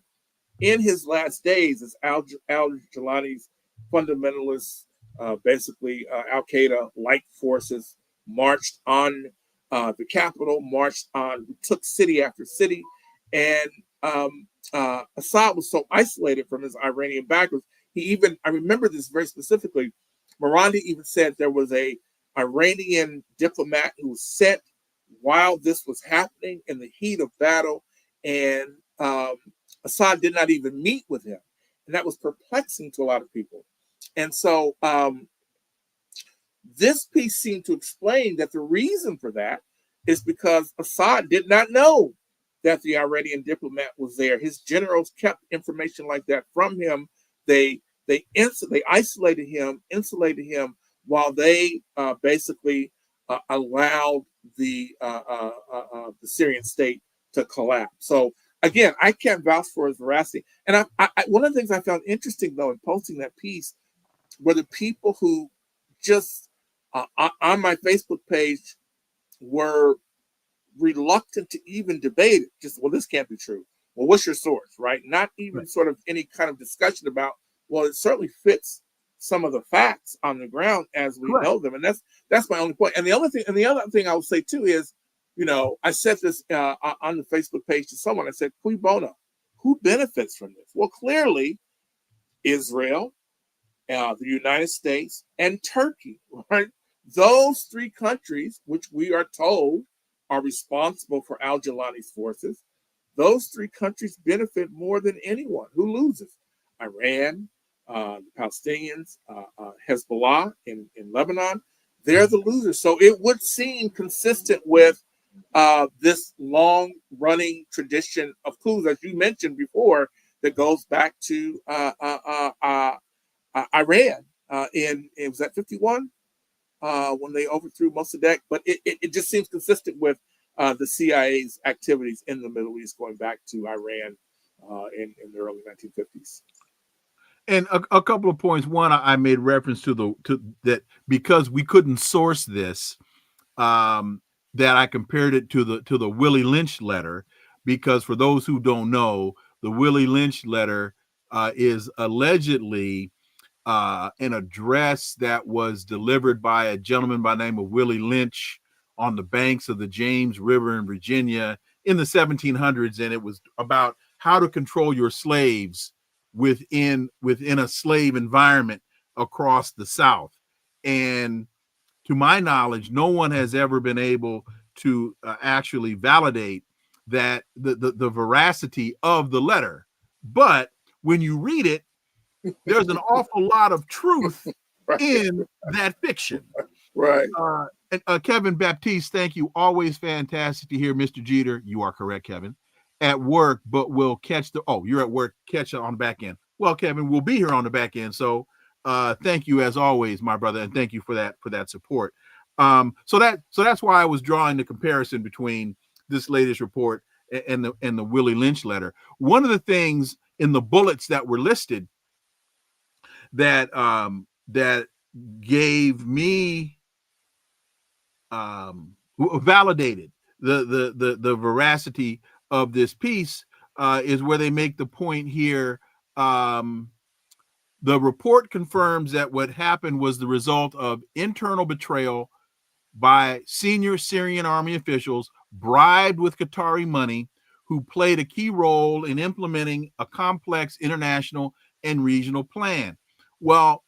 in his last days as al-Jilani's fundamentalists, basically Al-Qaeda-like forces, marched on the capital, marched on, took city after city, and Assad was so isolated from his Iranian backers. I remember this very specifically, Morandi even said there was a Iranian diplomat who was sent while this was happening in the heat of battle, and Assad did not even meet with him. And that was perplexing to a lot of people. And so this piece seemed to explain that the reason for that is because Assad did not know that the Iranian diplomat was there. His generals kept information like that from him. They isolated him, insulated him, while they basically allowed the Syrian state to collapse. So again, I can't vouch for his veracity. And one of the things I found interesting, though, in posting that piece were the people who just on my Facebook page were reluctant to even debate it. Just, well, this can't be true. Well, what's your source, right? Not even sort of any kind of discussion about, well, it certainly fits some of the facts on the ground as we know them. And that's my only point. And the other thing I will say too is, you know, I said this on the Facebook page to someone. I said, cui bono, who benefits from this? Well, clearly Israel, the United States, and Turkey, right? Those three countries, which we are told are responsible for al-Jilani's forces, those three countries benefit more than anyone. Who loses? Iran, the Palestinians, Hezbollah in Lebanon, they're the losers. So it would seem consistent with this long-running tradition of coups, as you mentioned before, that goes back to Iran was that 51 when they overthrew Mossadegh. But it just seems consistent with the CIA's activities in the Middle East going back to Iran in the early 1950s. And a couple of points. One, I made reference to that because we couldn't source this, that I compared it to the Willie Lynch letter, because for those who don't know, the Willie Lynch letter is allegedly an address that was delivered by a gentleman by the name of Willie Lynch on the banks of the James River in Virginia in the 1700s, and it was about how to control your slaves within a slave environment across the South. And to my knowledge, no one has ever been able to actually validate that the veracity of the letter. But when you read it, there's an awful lot of truth in that fiction. Right. And Kevin Baptiste, thank you. Always fantastic to hear Mr. Jeter. You are correct, Kevin. At work, but we'll catch you're at work, catch it on the back end. Well, Kevin, we'll be here on the back end. So thank you as always, my brother, and thank you for that support. So that's why I was drawing the comparison between this latest report and the Willie Lynch letter. One of the things in the bullets that were listed that gave me validated the veracity of this piece is where they make the point here. The report confirms that what happened was the result of internal betrayal by senior Syrian army officials bribed with Qatari money, who played a key role in implementing a complex international and regional plan. Well,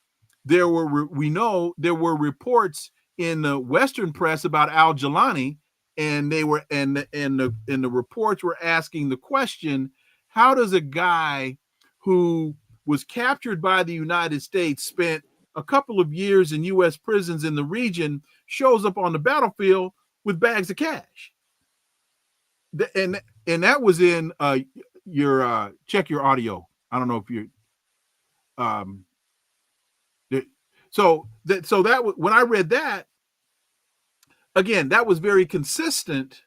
we know there were reports in the Western press about al-Jilani, and they were and the reports were asking the question: how does a guy who was captured by the United States, spent a couple of years in U.S. prisons in the region, shows up on the battlefield with bags of cash? And that was in your check your audio. I don't know if you're when I read that again, that was very consistent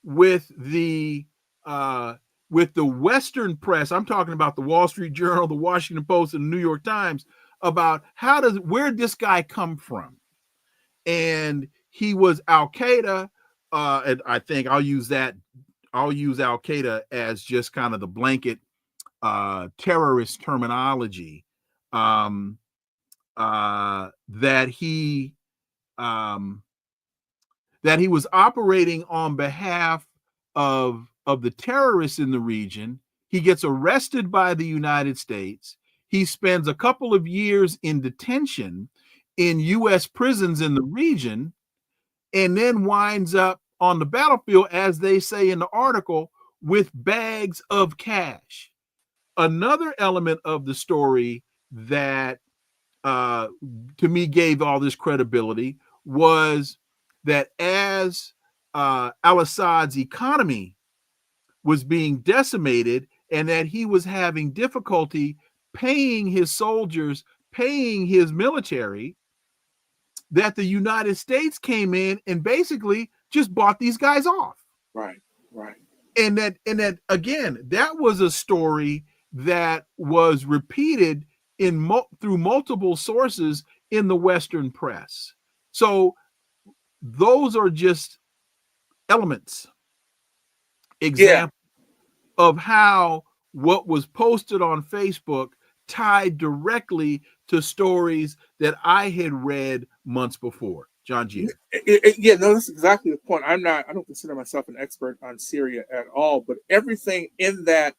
with the Western press. I'm talking about the Wall Street Journal, the Washington Post, and the New York Times, about where did this guy come from? And he was Al-Qaeda, and I think I'll use Al-Qaeda as just kind of the blanket terrorist terminology, that he was operating on behalf of the terrorists in the region. He gets arrested by the United States. He spends a couple of years in detention in U.S. prisons in the region, and then winds up on the battlefield, as they say in the article, with bags of cash. Another element of the story that to me gave all this credibility was that as al-Assad's economy was being decimated, and that he was having difficulty paying his soldiers, paying his military, that the United States came in and basically just bought these guys off. Right. And that again, that was a story that was repeated through multiple sources in the Western press. So those are just elements, examples of how what was posted on Facebook tied directly to stories that I had read months before. Jon Jeter. Yeah, no, that's exactly the point. I don't consider myself an expert on Syria at all, but everything in that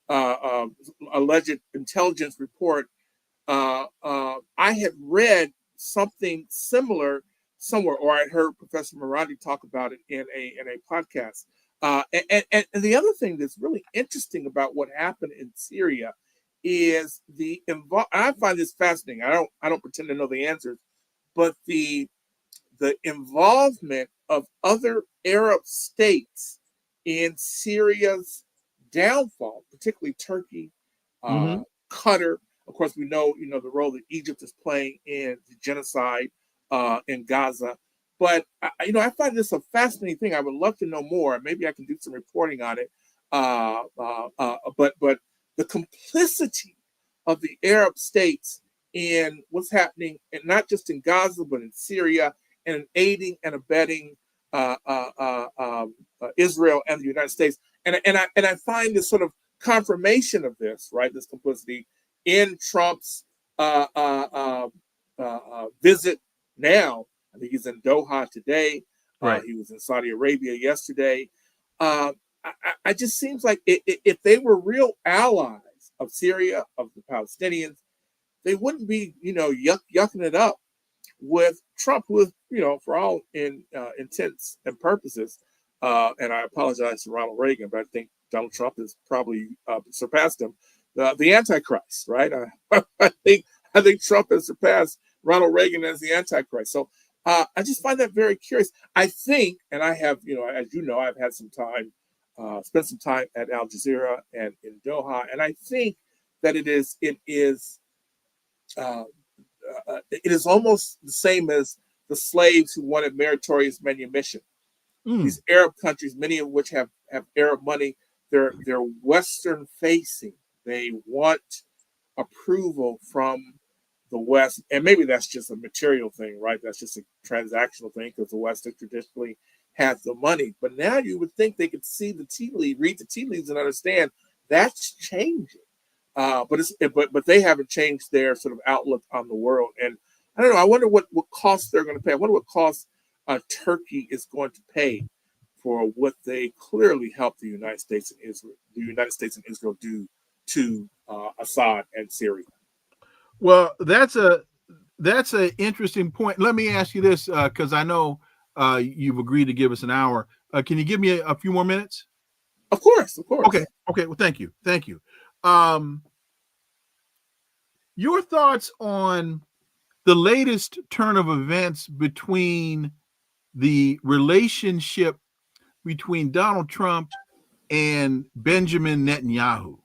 alleged intelligence report, I had read something similar somewhere, or I heard Professor Morandi talk about it in a podcast. And the other thing that's really interesting about what happened in Syria is I find this fascinating. I don't pretend to know the answers, but the involvement of other Arab states in Syria's downfall, particularly Turkey, Qatar. Of course, we know the role that Egypt is playing in the genocide in Gaza. But I find this a fascinating thing. I would love to know more. Maybe I can do some reporting on it. But the complicity of the Arab states in what's happening, and not just in Gaza, but in Syria, and aiding and abetting Israel and the United States. And I find this sort of confirmation of this, right? This complicity in Trump's visit now. I think he's in Doha today. Right. He was in Saudi Arabia yesterday. It just seems like if they were real allies of Syria, of the Palestinians, they wouldn't be, yucking it up with Trump, who is, for all intents and purposes, and I apologize to Ronald Reagan, but I think Donald Trump has probably surpassed him, the Antichrist, right? I think Trump has surpassed Ronald Reagan as the Antichrist. So I just find that very curious. I think, and I have, as you know, I've had some time, spent some time at Al Jazeera and in Doha, and I think that it is almost the same as the slaves who wanted meritorious manumission. These Arab countries, many of which have Arab money, they're Western facing. They want approval from the West, and maybe that's just a material thing, right? That's just a transactional thing because the West traditionally has the money. But now you would think they could see the tea leaf, read the tea leaves, and understand that's changing. But they haven't changed their sort of outlook on the world. And I don't know. I wonder what costs they're going to pay. I wonder what costs Turkey is going to pay for what they clearly helped the United States and Israel do to Assad and Syria. Well, that's an interesting point. Let me ask you this, because I know you've agreed to give us an hour. Can you give me a few more minutes? Of course. Okay. Well, thank you. Your thoughts on the latest turn of events between the relationship between Donald Trump and Benjamin Netanyahu.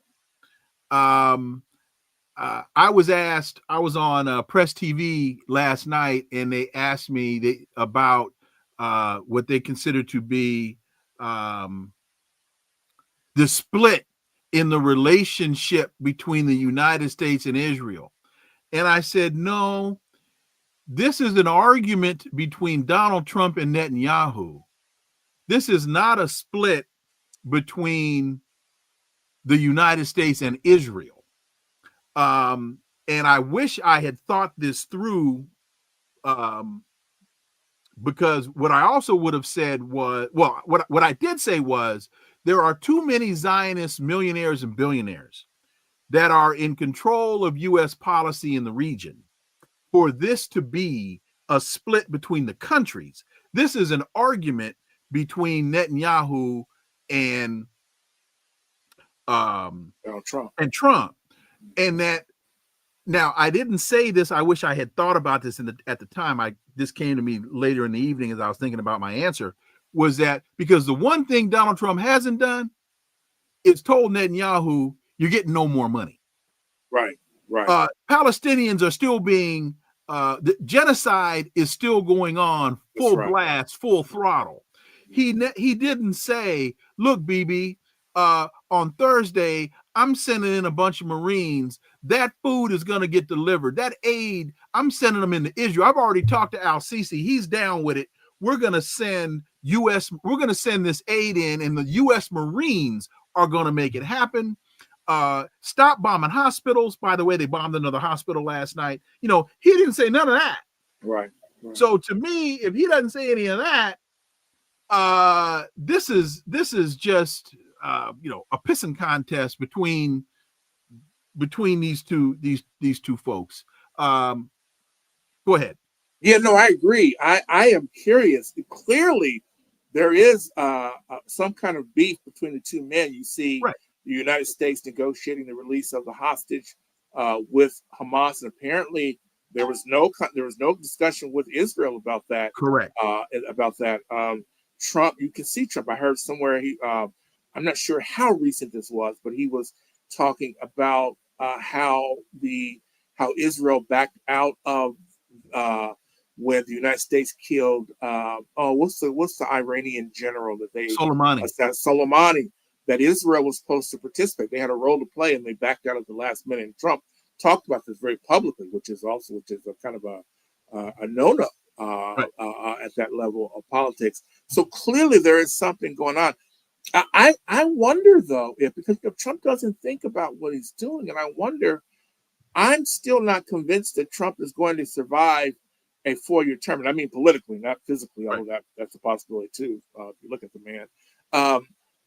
I was on Press TV last night, and they asked me about what they consider to be the split in the relationship between the United States and Israel. And I said, no, this is an argument between Donald Trump and Netanyahu. This is not a split between the United States and Israel. And I wish I had thought this through, because what I also would have said was, well, what I did say was, there are too many Zionist millionaires and billionaires that are in control of U.S. policy in the region for this to be a split between the countries. This is an argument between Netanyahu and Trump. And that, now I didn't say this. I wish I had thought about this at the time. This came to me later in the evening as I was thinking about my answer, was that because the one thing Donald Trump hasn't done is told Netanyahu, you're getting no more money. Right. Palestinians are still being, the genocide is still going on, full blast, full throttle. He didn't say, look, Bibi, on Thursday, I'm sending in a bunch of Marines. That food is going to get delivered. That aid, I'm sending them into Israel. I've already talked to Al-Sisi. He's down with it. We're going to send this aid in, and the U.S. Marines are going to make it happen. Stop bombing hospitals. By the way, they bombed another hospital last night. He didn't say none of that. Right. So to me, if he doesn't say any of that, this is just a pissing contest between these two folks. Go ahead. Yeah, no, I agree. I am curious. Clearly, there is some kind of beef between the two men. You see the United States negotiating the release of the hostage with Hamas, and apparently there was no discussion with Israel about that. Correct. Trump, you can see Trump. I heard somewhere I'm not sure how recent this was, but he was talking about how Israel backed out of when the United States killed what's the Iranian general that they Soleimani, that Israel was supposed to participate. They had a role to play, and they backed out at the last minute. And Trump talked about this very publicly, which is a kind of a no-no at that level of politics. So clearly there is something going on. I wonder though, because Trump doesn't think about what he's doing, and I wonder. I'm still not convinced that Trump is going to survive a 4-year term. And I mean politically, not physically, although that's a possibility too, if you look at the man.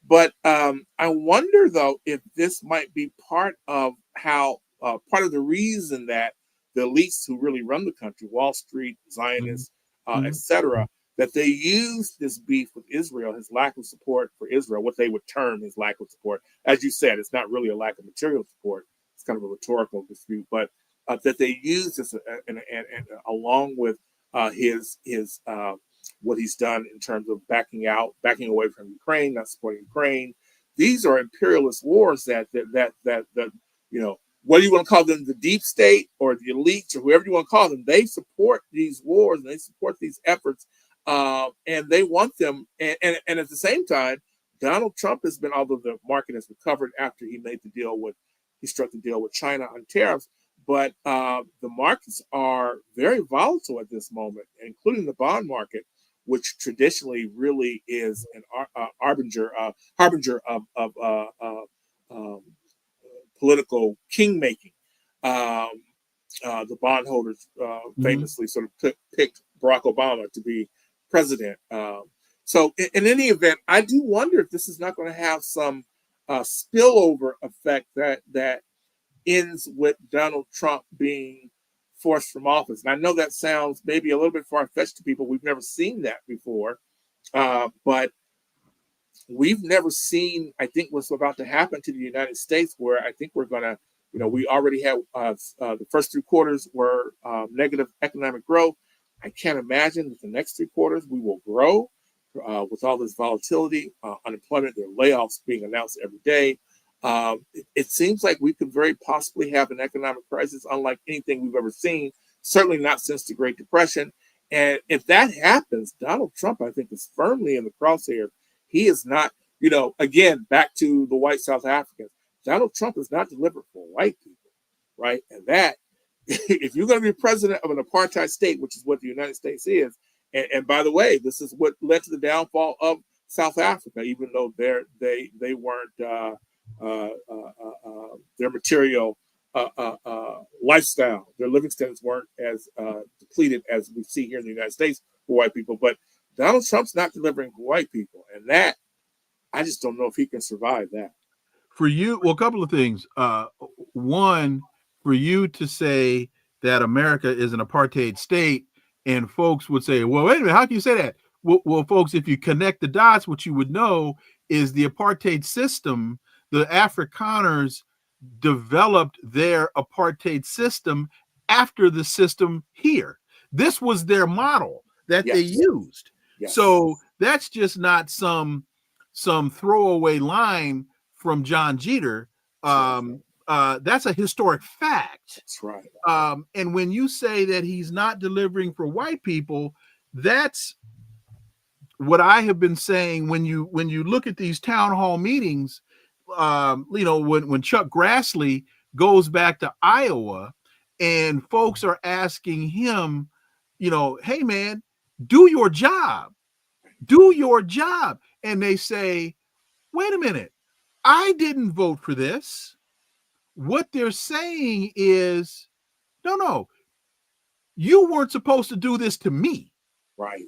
But I wonder, though, if this might be part of the reason that the elites who really run the country, Wall Street, Zionists, etc., that they use this beef with Israel, his lack of support for Israel, what they would term his lack of support. As you said, it's not really a lack of material support. It's kind of a rhetorical dispute, but that they use this and along with his what he's done in terms of backing away from Ukraine, not supporting Ukraine. These are imperialist wars that whether you want to call them the deep state or the elites or whoever you want to call them, they support these wars and they support these efforts, and they want them. And at the same time, Donald Trump has been, although the market has recovered after he struck the deal with China on tariffs, but the markets are very volatile at this moment, including the bond market, which traditionally really is an harbinger of political king making. The bondholders famously sort of picked Barack Obama to be president. So in any event, I do wonder if this is not going to have some spillover effect that ends with Donald Trump being forced from office. And I know that sounds maybe a little bit far-fetched to people. We've never seen that before. But we've never seen, I think, what's about to happen to the United States, where I think we're going to, we already have the first 3 quarters were negative economic growth. I can't imagine that the next 3 quarters we will grow with all this volatility, unemployment, there are layoffs being announced every day. It seems like we could very possibly have an economic crisis unlike anything we've ever seen, certainly not since the Great Depression. And if that happens, Donald Trump, I think, is firmly in the crosshairs. He is not, again, back to the white South Africans. Donald Trump is not delivered for white people, right? And that, if you're going to be president of an apartheid state, which is what the United States is, and by the way, this is what led to the downfall of South Africa, even though they weren't their material lifestyle, their living standards weren't as depleted as we see here in the United States for white people. But Donald Trump's not delivering for white people, and that I just don't know if he can survive that. For you, well, a couple of things. One, for you to say that America is an apartheid state, and folks would say, well, wait a minute, how can you say that? Well, folks, if you connect the dots, what you would know is the apartheid system, the Afrikaners developed their apartheid system after the system here. This was their model that they used. Yes. So that's just not some throwaway line from Jon Jeter. That's a historic fact. That's right. And when you say that he's not delivering for white people, that's what I have been saying. When you look at these town hall meetings, when Chuck Grassley goes back to Iowa and folks are asking him, hey man, do your job. And they say, wait a minute, I didn't vote for this. What they're saying is, no, you weren't supposed to do this to me. Right.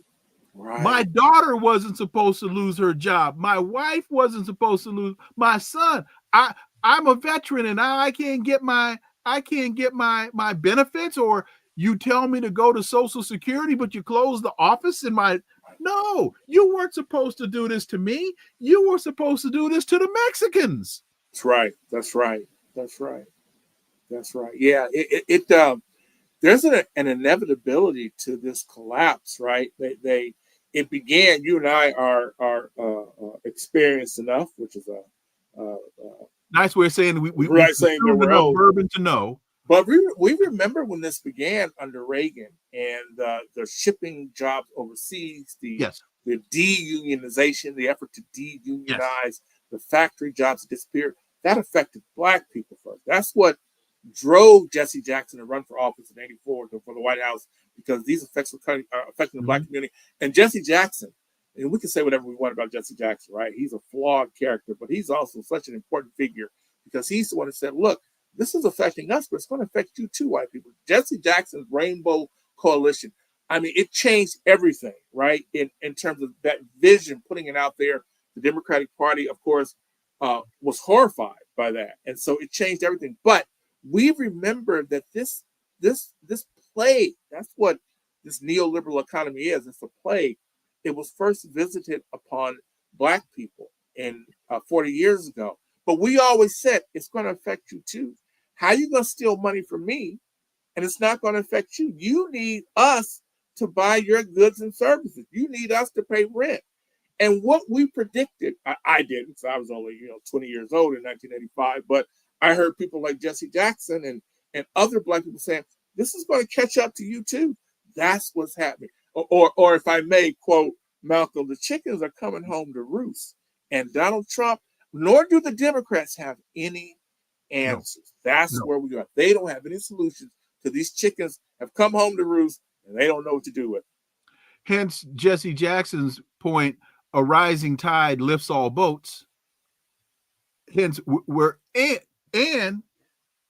My daughter wasn't supposed to lose her job. My wife wasn't supposed to lose my son. I'm a veteran and now I can't get my benefits, or you tell me to go to Social Security, but you close the office in my. No, you weren't supposed to do this to me. You were supposed to do this to the Mexicans. That's right. Yeah, there's an inevitability to this collapse, right? It began. You and I are experienced enough, which is a nice way of saying we saying there were enough bourbon to know. But we remember when this began under Reagan and the shipping jobs overseas, the de-unionization, the effort to de-unionize, the factory jobs disappeared. That affected Black people first. That's what drove Jesse Jackson to run for office in '84 for the White House, because these effects were affecting the Black community. And Jesse Jackson, and we can say whatever we want about Jesse Jackson, right? He's a flawed character, but he's also such an important figure because he's the one who said, look, this is affecting us, but it's going to affect you too, white people. Jesse Jackson's Rainbow Coalition, I mean, it changed everything, right? In terms of that vision, putting it out there. The Democratic Party, of course, was horrified by that. And so it changed everything. But we remember that this plague, that's what this neoliberal economy is. It's a plague. It was first visited upon Black people in 40 years ago. But we always said it's going to affect you too. How are you going to steal money from me and it's not going to affect you? You need us to buy your goods and services. You need us to pay rent. And what we predicted, I didn't, so I was only 20 years old in 1985, but I heard people like Jesse Jackson and other Black people saying, this is going to catch up to you too. That's what's happening. Or if I may quote Malcolm, the chickens are coming home to roost. And Donald Trump, nor do the Democrats have any answers. That's where we are. They don't have any solutions to these chickens have come home to roost and they don't know what to do with it. Hence Jesse Jackson's point, a rising tide lifts all boats. Hence and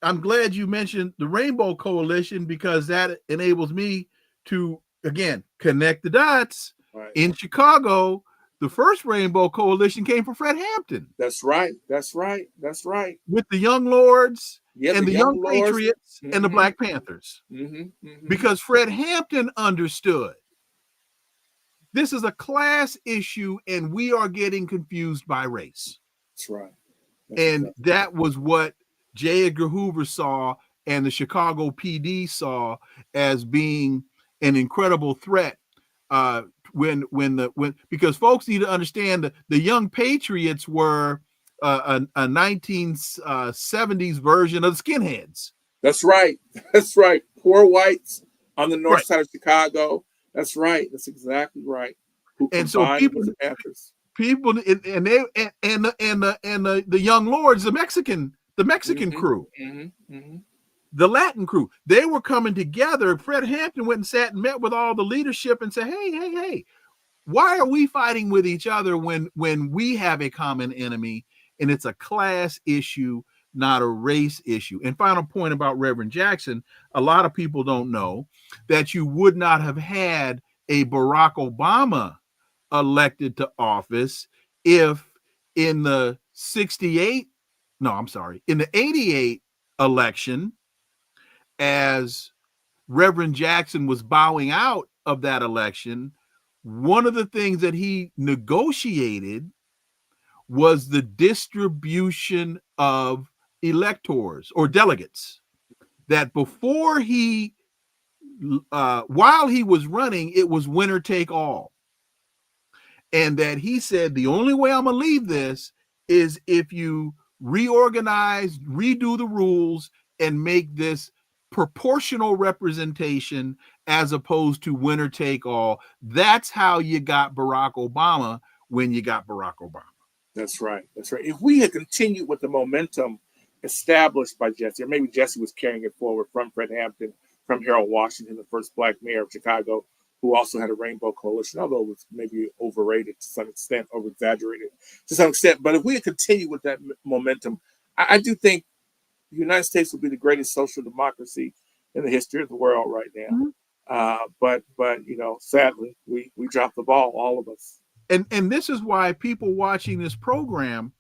I'm glad you mentioned the Rainbow Coalition, because that enables me to, again, connect the dots. Right. In Chicago, the first Rainbow Coalition came from Fred Hampton. That's right. That's right. That's right. With the Young Lords and the Young Lords. Patriots and the Black Panthers. Because Fred Hampton understood this is a class issue and we are getting confused by race. That's right. That was what J. Edgar Hoover saw and the Chicago PD saw as being an incredible threat. Because folks need to understand that the Young Patriots were a 1970s version of the skinheads. That's right. That's right. Poor whites on the north side of Chicago. That's right. That's exactly right. And so people and the Young Lords, the Mexican crew, the Latin crew, they were coming together. Fred Hampton went and sat and met with all the leadership and said, hey, why are we fighting with each other when we have a common enemy and it's a class issue, not a race issue? And final point about Reverend Jackson, a lot of people don't know that you would not have had a Barack Obama elected to office if in the 88 election, as Reverend Jackson was bowing out of that election, one of the things that he negotiated was the distribution of electors or delegates. That before while he was running, it was winner take all. And that he said, the only way I'm going to leave this is if you reorganize, redo the rules, and make this proportional representation as opposed to winner take all. That's how you got Barack Obama when you got Barack Obama. That's right. That's right. If we had continued with the momentum established by Jesse, or maybe Jesse was carrying it forward from Fred Hampton, from Harold Washington, the first Black mayor of Chicago, who also had a Rainbow Coalition, although it was maybe overrated to some extent, over-exaggerated to some extent. But if we had continued with that momentum, I do think the United States will be the greatest social democracy in the history of the world right now. But sadly, we dropped the ball, all of us. And this is why people watching this program,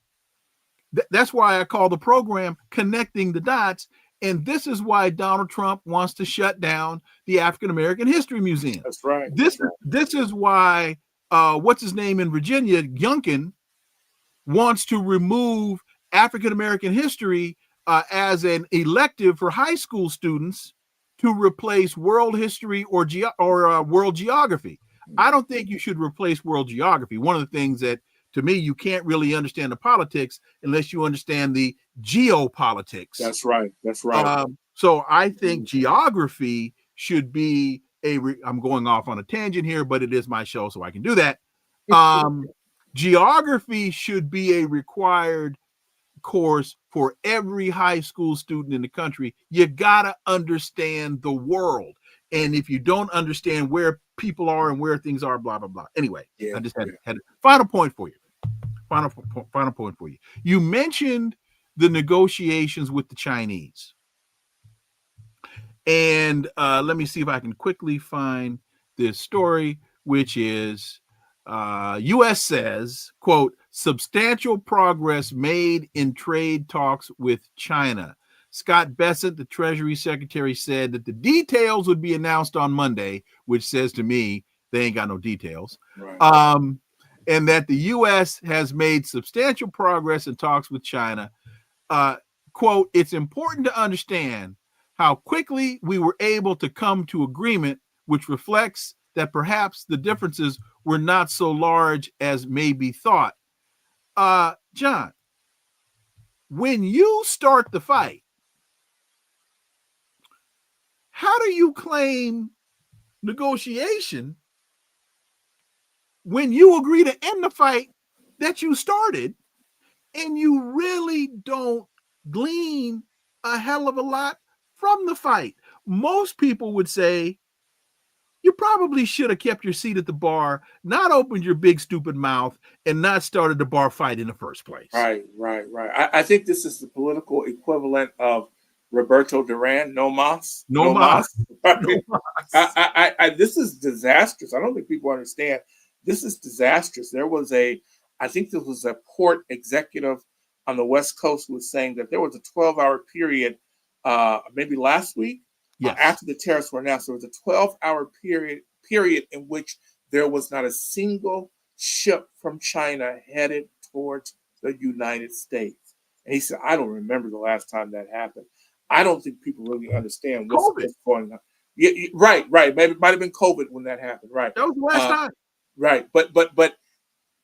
that's why I call the program Connecting the Dots. And this is why Donald Trump wants to shut down the African American History Museum. That's right. This is why what's his name in Virginia, Youngkin, wants to remove African American history as an elective for high school students to replace world history or world geography. I don't think you should replace world geography. One of the things that, to me, you can't really understand the politics unless you understand the geopolitics. That's right. That's right. So I think geography should be I'm going off on a tangent here, but it is my show, so I can do that. Geography should be a required course for every high school student in the country. You gotta understand the world. And if you don't understand where people are and where things are, blah, blah, blah. Anyway, I just had final point for you. Final point for you. You mentioned the negotiations with the Chinese. And let me see if I can quickly find this story, which is U.S. says, quote, substantial progress made in trade talks with China. Scott Bessent, the Treasury Secretary, said that the details would be announced on Monday, which says to me they ain't got no details. Right. And that the U.S. has made substantial progress in talks with China. Quote, it's important to understand how quickly we were able to come to agreement, which reflects that perhaps the differences were not so large as may be thought. John, when you start the fight, how do you claim negotiation when you agree to end the fight that you started and you really don't glean a hell of a lot from the fight? Most people would say you probably should have kept your seat at the bar, not opened your big stupid mouth, and not started the bar fight in the first place. Right. I think this is the political equivalent of Roberto Duran, no mas. Right? No mas. This is disastrous. I don't think people understand. This is disastrous. I think there was a port executive on the West Coast who was saying that there was a 12-hour period, maybe last week, yes, after the tariffs were announced. There was a 12-hour period in which there was not a single ship from China headed towards the United States. And he said, I don't remember the last time that happened. I don't think people really understand what's going on. Yeah, right. Maybe it might have been COVID when that happened. Right. That was the last time. Right. But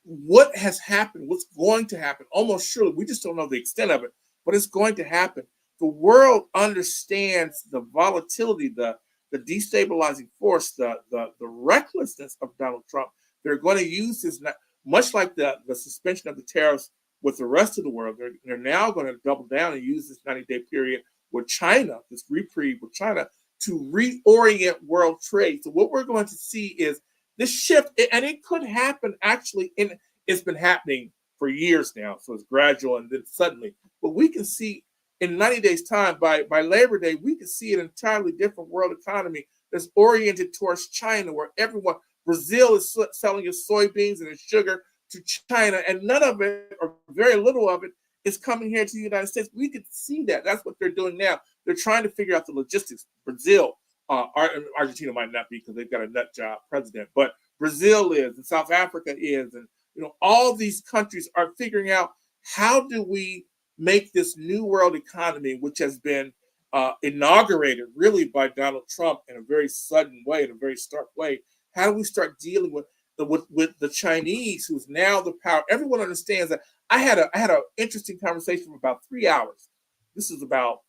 what has happened, what's going to happen, almost surely, we just don't know the extent of it, but it's going to happen. The world understands the volatility, the destabilizing force, the recklessness of Donald Trump. They're going to use this, much like the suspension of the tariffs with the rest of the world. They're now going to double down and use this 90-day period with China, this reprieve with China, to reorient world trade. So what we're going to see is this shift, and it could happen actually, it's been happening for years now, so it's gradual and then suddenly. But we can see in 90 days' time, by Labor Day, we can see an entirely different world economy that's oriented towards China, where Brazil is selling its soybeans and its sugar to China, and none of it, or very little of it, is coming here to the United States. We could see that. That's what they're doing now. They're trying to figure out the logistics. Brazil, Argentina might not be because they've got a nut job president, but Brazil is, and South Africa is, and all these countries are figuring out how do we make this new world economy, which has been inaugurated really by Donald Trump in a very sudden way, in a very stark way. How do we start dealing with the Chinese, who's now the power? Everyone understands that. I had an interesting conversation for about 3 hours. This is about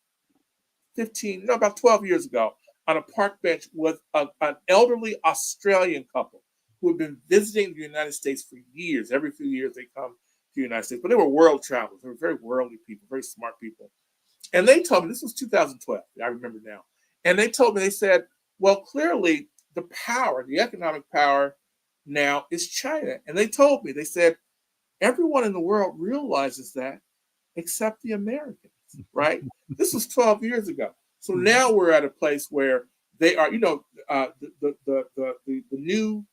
12 years ago, on a park bench with an elderly Australian couple who had been visiting the United States for years. Every few years they come to the United States, but they were world travelers. They were very worldly people, very smart people. And they told me, this was 2012, I remember now. And they told me, they said, well, clearly the power, the economic power now is China. And they told me, they said, everyone in the world realizes that except the Americans, right? This was 12 years ago. So now we're at a place where they are, the new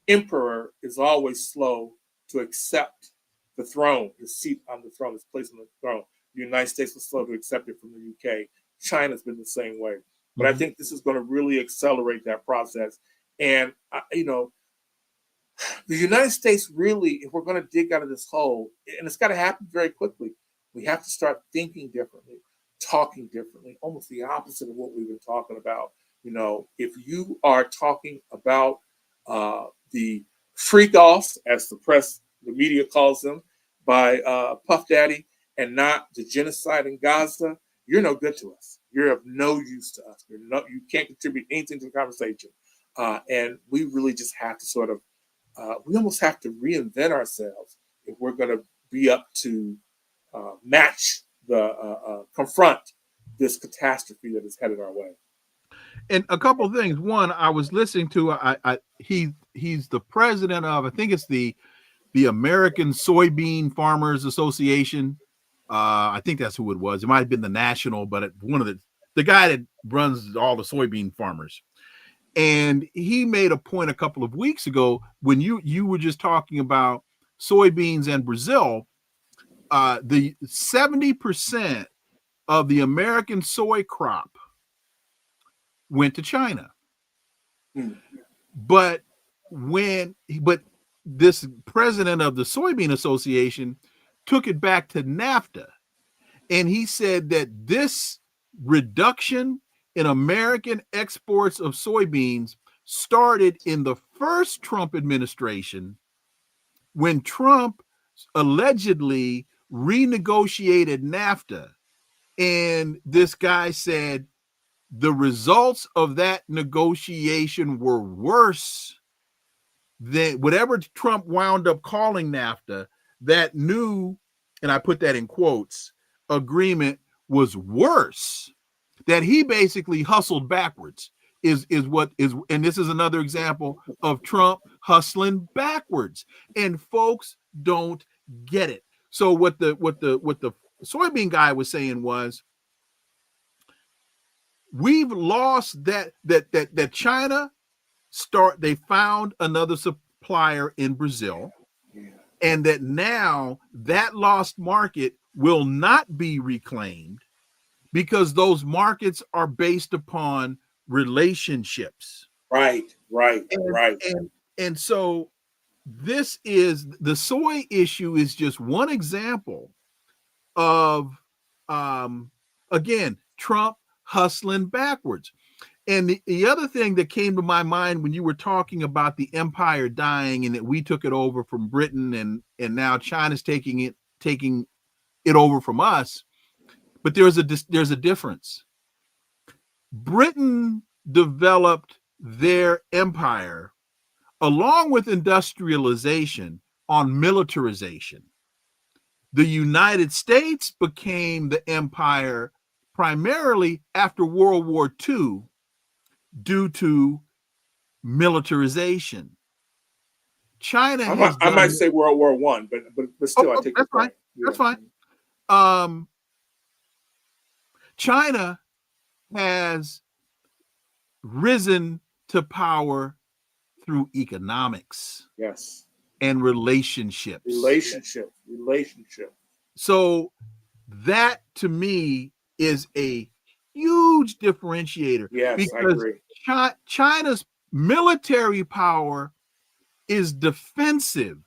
emperor is always slow to accept the throne, his seat on the throne, his place on the throne. The United States was slow to accept it from the UK. China's been the same way. But I think this is going to really accelerate that process. And, the United States really, if we're going to dig out of this hole, and it's got to happen very quickly, we have to start thinking differently, talking differently, almost the opposite of what we've been talking about. If you are talking about the freak-offs, as the media calls them, by Puff Daddy, and not the genocide in Gaza, you're no good to us. You're of no use to us. You can't contribute anything to the conversation. And we really just have to sort of, we almost have to reinvent ourselves if we're going to be up to confront this catastrophe that is headed our way. And a couple of things. One, I was listening to, he's the president of, I think it's the American Soybean Farmers Association. I think that's who it was. It might have been the national, but one of the guy that runs all the soybean farmers. And he made a point a couple of weeks ago when you were just talking about soybeans and Brazil. The 70% of the American soy crop went to China. But this president of the Soybean Association took it back to NAFTA. And he said that this reduction in American exports of soybeans started in the first Trump administration, when Trump allegedly renegotiated NAFTA, and this guy said the results of that negotiation were worse than whatever Trump wound up calling NAFTA. That new, and I put that in quotes, agreement was worse. That he basically hustled backwards is what is, and this is another example of Trump hustling backwards, and folks don't get it. So what the soybean guy was saying was, we've lost that China they found another supplier in Brazil, and that now that lost market will not be reclaimed because those markets are based upon relationships. Right. And so this is the soy issue is just one example of again, Trump hustling backwards. And the other thing that came to my mind when you were talking about the empire dying and that we took it over from Britain and now China's taking it over from us, but there's a difference. Britain developed their empire along with industrialization on militarization. The United States became the empire primarily after World War II due to militarization. China I might say World War I, but still, I take that's the point. That's fine. China has risen to power through economics. Yes. And relationships. Relationship. So that to me is a huge differentiator. Yes, because I agree. China's military power is defensive,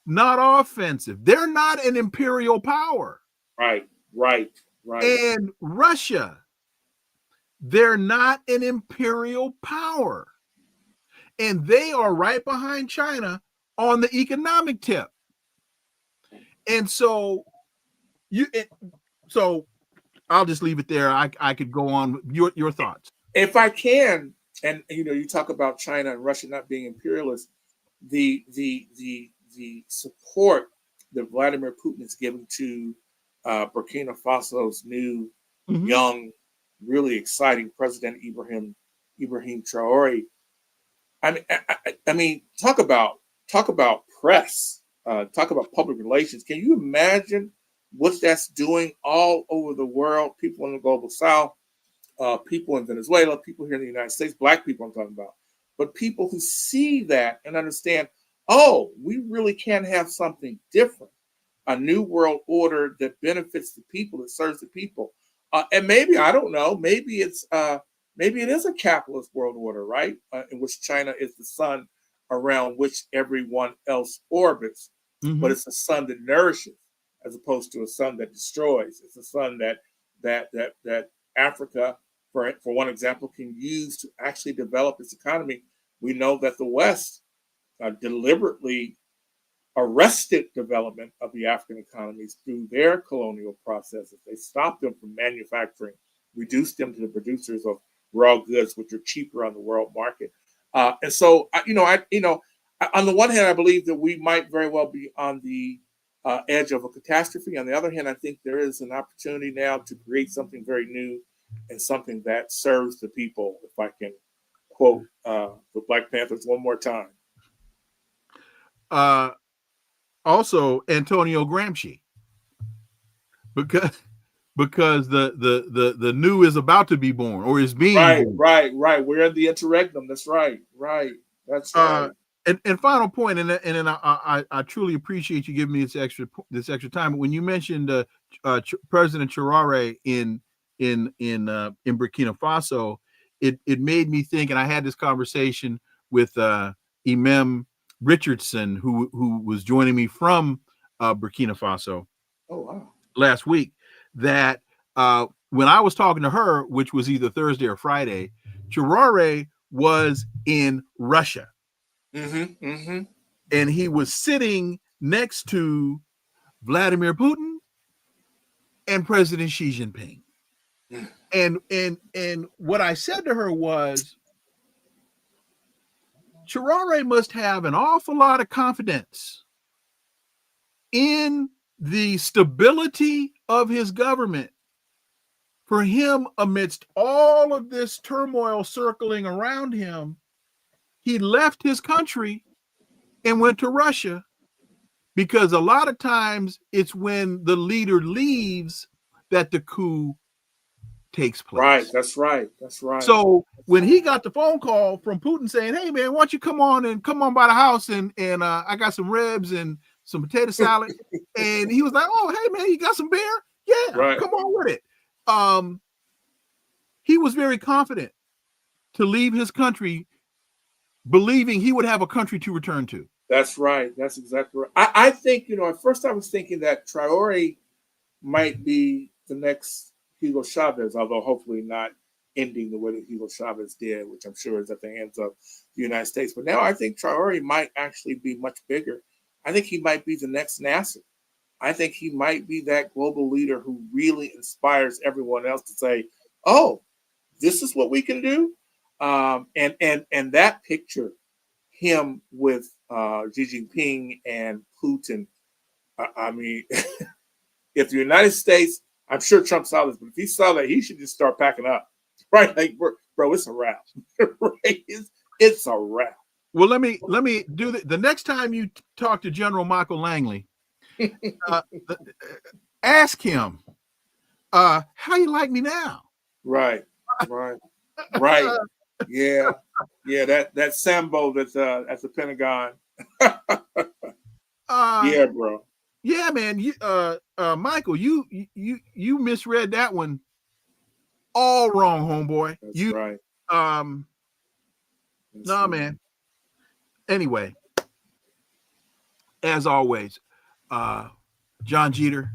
not offensive. They're not an imperial power. Right. And Russia, they're not an imperial power. And they are right behind China on the economic tip. And so I'll just leave it there. I could go on. Your thoughts. If I can, and you talk about China and Russia not being imperialist, the support that Vladimir Putin is giving to Burkina Faso's new young, really exciting president Ibrahim Traore. I mean, talk about press, talk about public relations. Can you imagine what that's doing all over the world? People in the global South, people in Venezuela, people here in the United States, Black people I'm talking about, but people who see that and understand, oh, we really can have something different, a new world order that benefits the people, that serves the people. And maybe, I don't know, maybe it is a capitalist world order, right? In which China is the sun around which everyone else orbits, but it's a sun that nourishes as opposed to a sun that destroys. It's a sun that Africa, for one example, can use to actually develop its economy. We know that the West deliberately arrested development of the African economies through their colonial processes. They stopped them from manufacturing, reduced them to the producers of raw goods, which are cheaper on the world market. And so, on the one hand, I believe that we might very well be on the edge of a catastrophe. On the other hand, I think there is an opportunity now to create something very new and something that serves the people, if I can quote the Black Panthers one more time. Also, Antonio Gramsci, because the new is about to be born or is being born. Right. We're in the interregnum. That's right. That's right. And final point, and then I truly appreciate you giving me this extra time. When you mentioned President Traore in Burkina Faso, it made me think, and I had this conversation with Imam Richardson, who was joining me from Burkina Faso. Oh, wow. Last week, that when I was talking to her, which was either Thursday or Friday, Traore was in Russia. And he was sitting next to Vladimir Putin and President Xi Jinping. And what I said to her was, Traore must have an awful lot of confidence in the stability of his government for him, amidst all of this turmoil circling around him, he left his country and went to Russia, because a lot of times it's when the leader leaves that the coup takes place. Right, that's right. That's right. So when he got the phone call from Putin saying, "Hey man, why don't you come on by the house and I got some ribs and some potato salad," and he was like, "Oh hey man, you got some beer? Yeah, right. Come on with it." He was very confident to leave his country, believing he would have a country to return to. That's right. That's exactly right. I think, at first I was thinking that Traore might be the next Hugo Chavez, although hopefully not ending the way that Hugo Chavez did, which I'm sure is at the hands of the United States. But now I think Traore might actually be much bigger. I think he might be the next Nasser. I think he might be that global leader who really inspires everyone else to say, "Oh, this is what we can do." And that picture, him with Xi Jinping and Putin. I mean, if the United States, I'm sure Trump saw this, but if he saw that, he should just start packing up, right? Like, bro, it's a wrap, right? It's a wrap. Well, let me do the next time you talk to General Michael Langley, ask him, how you like me now? Right. Yeah. That Sambo that's at the Pentagon. Yeah, bro. Yeah, man. Michael, you misread that one all wrong, homeboy. That's right. No, man. Anyway, as always, Jon Jeter,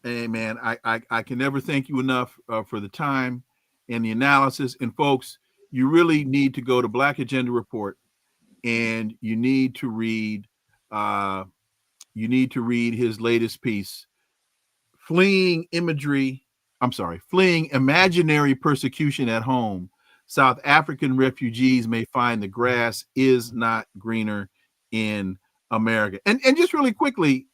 hey man, I can never thank you enough for the time and the analysis. And folks, you really need to go to Black Agenda Report, and you need to read his latest piece, Fleeing Imaginary Persecution at Home. South African refugees may find the grass is not greener in America. And just really quickly,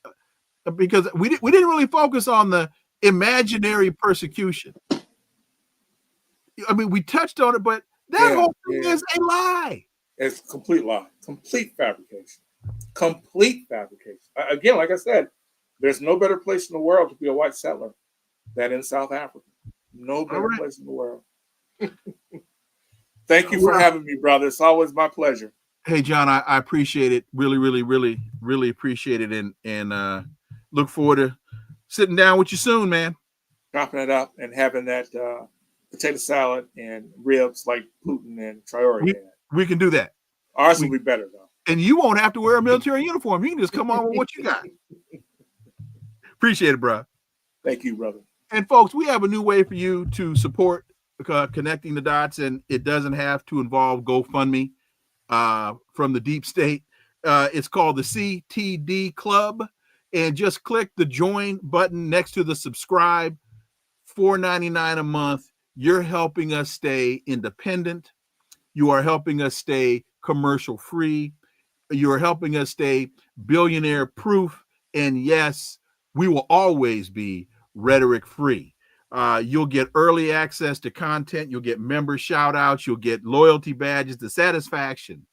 because we didn't really focus on the imaginary persecution. I mean, we touched on it, but that whole thing is a lie. It's a complete lie, complete fabrication. Again, like I said, there's no better place in the world to be a white settler than in South Africa. No better place in the world. Thank you for having me, brother. It's always my pleasure. Hey, John, I appreciate it. Really appreciate it. And look forward to sitting down with you soon, man. Chopping it up and having that potato salad and ribs like Putin and Traore had. We can do that. Ours will be better, though. And you won't have to wear a military uniform. You can just come on with what you got. Appreciate it, bro. Thank you, brother. And folks, we have a new way for you to support Connecting the Dots, and it doesn't have to involve GoFundMe from the deep state. It's called the CTD Club, and just click the join button next to the subscribe. $4.99 a month. You're helping us stay independent. You are helping us stay commercial free. You are helping us stay billionaire proof. And yes, we will always be rhetoric free. You'll get early access to content. You'll get member shout outs. You'll get loyalty badges. The satisfaction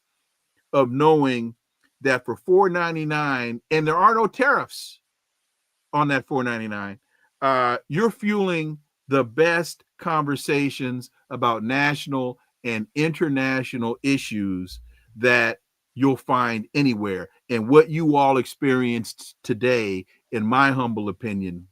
of knowing that for $4.99, and there are no tariffs on that $4.99, you're fueling the best conversations about national and international issues that you'll find anywhere. And what you all experienced today, in my humble opinion,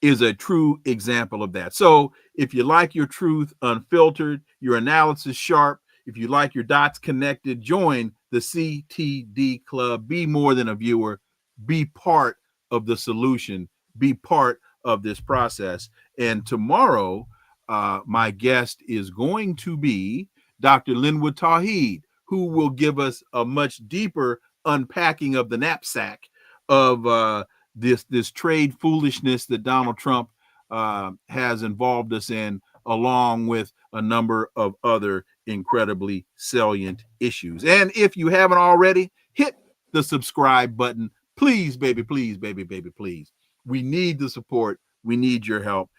is a true example of that. So if you like your truth unfiltered, your analysis sharp, if you like your dots connected, join the CTD Club. Be more than a viewer. Be part of the solution. Be part of this process. And tomorrow, my guest is going to be Dr. Linwood Tawhid, who will give us a much deeper unpacking of the knapsack of this trade foolishness that Donald Trump has involved us in, along with a number of other incredibly salient issues. And if you haven't already, hit the subscribe button. Please, baby, please, baby, baby, please. We need the support. We need your help.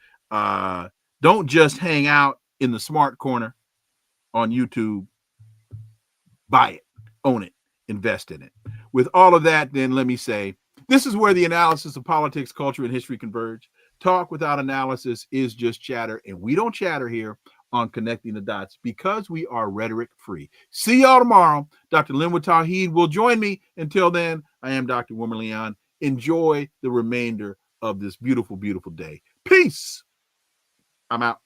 Don't just hang out in the smart corner on YouTube. Buy it, own it, invest in it. With all of that, then let me say, this is where the analysis of politics, culture, and history converge. Talk without analysis is just chatter, and we don't chatter here on Connecting the Dots because we are rhetoric free. See y'all tomorrow. Dr. Linwood Tawheed will join me. Until then, I am Dr. Wilmer Leon. Enjoy the remainder of this beautiful, beautiful day. Peace. I'm out.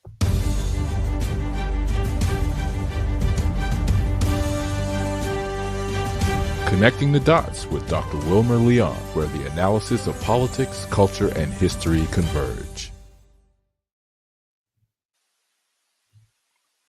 Connecting the Dots with Dr. Wilmer Leon, where the analysis of politics, culture, and history converge.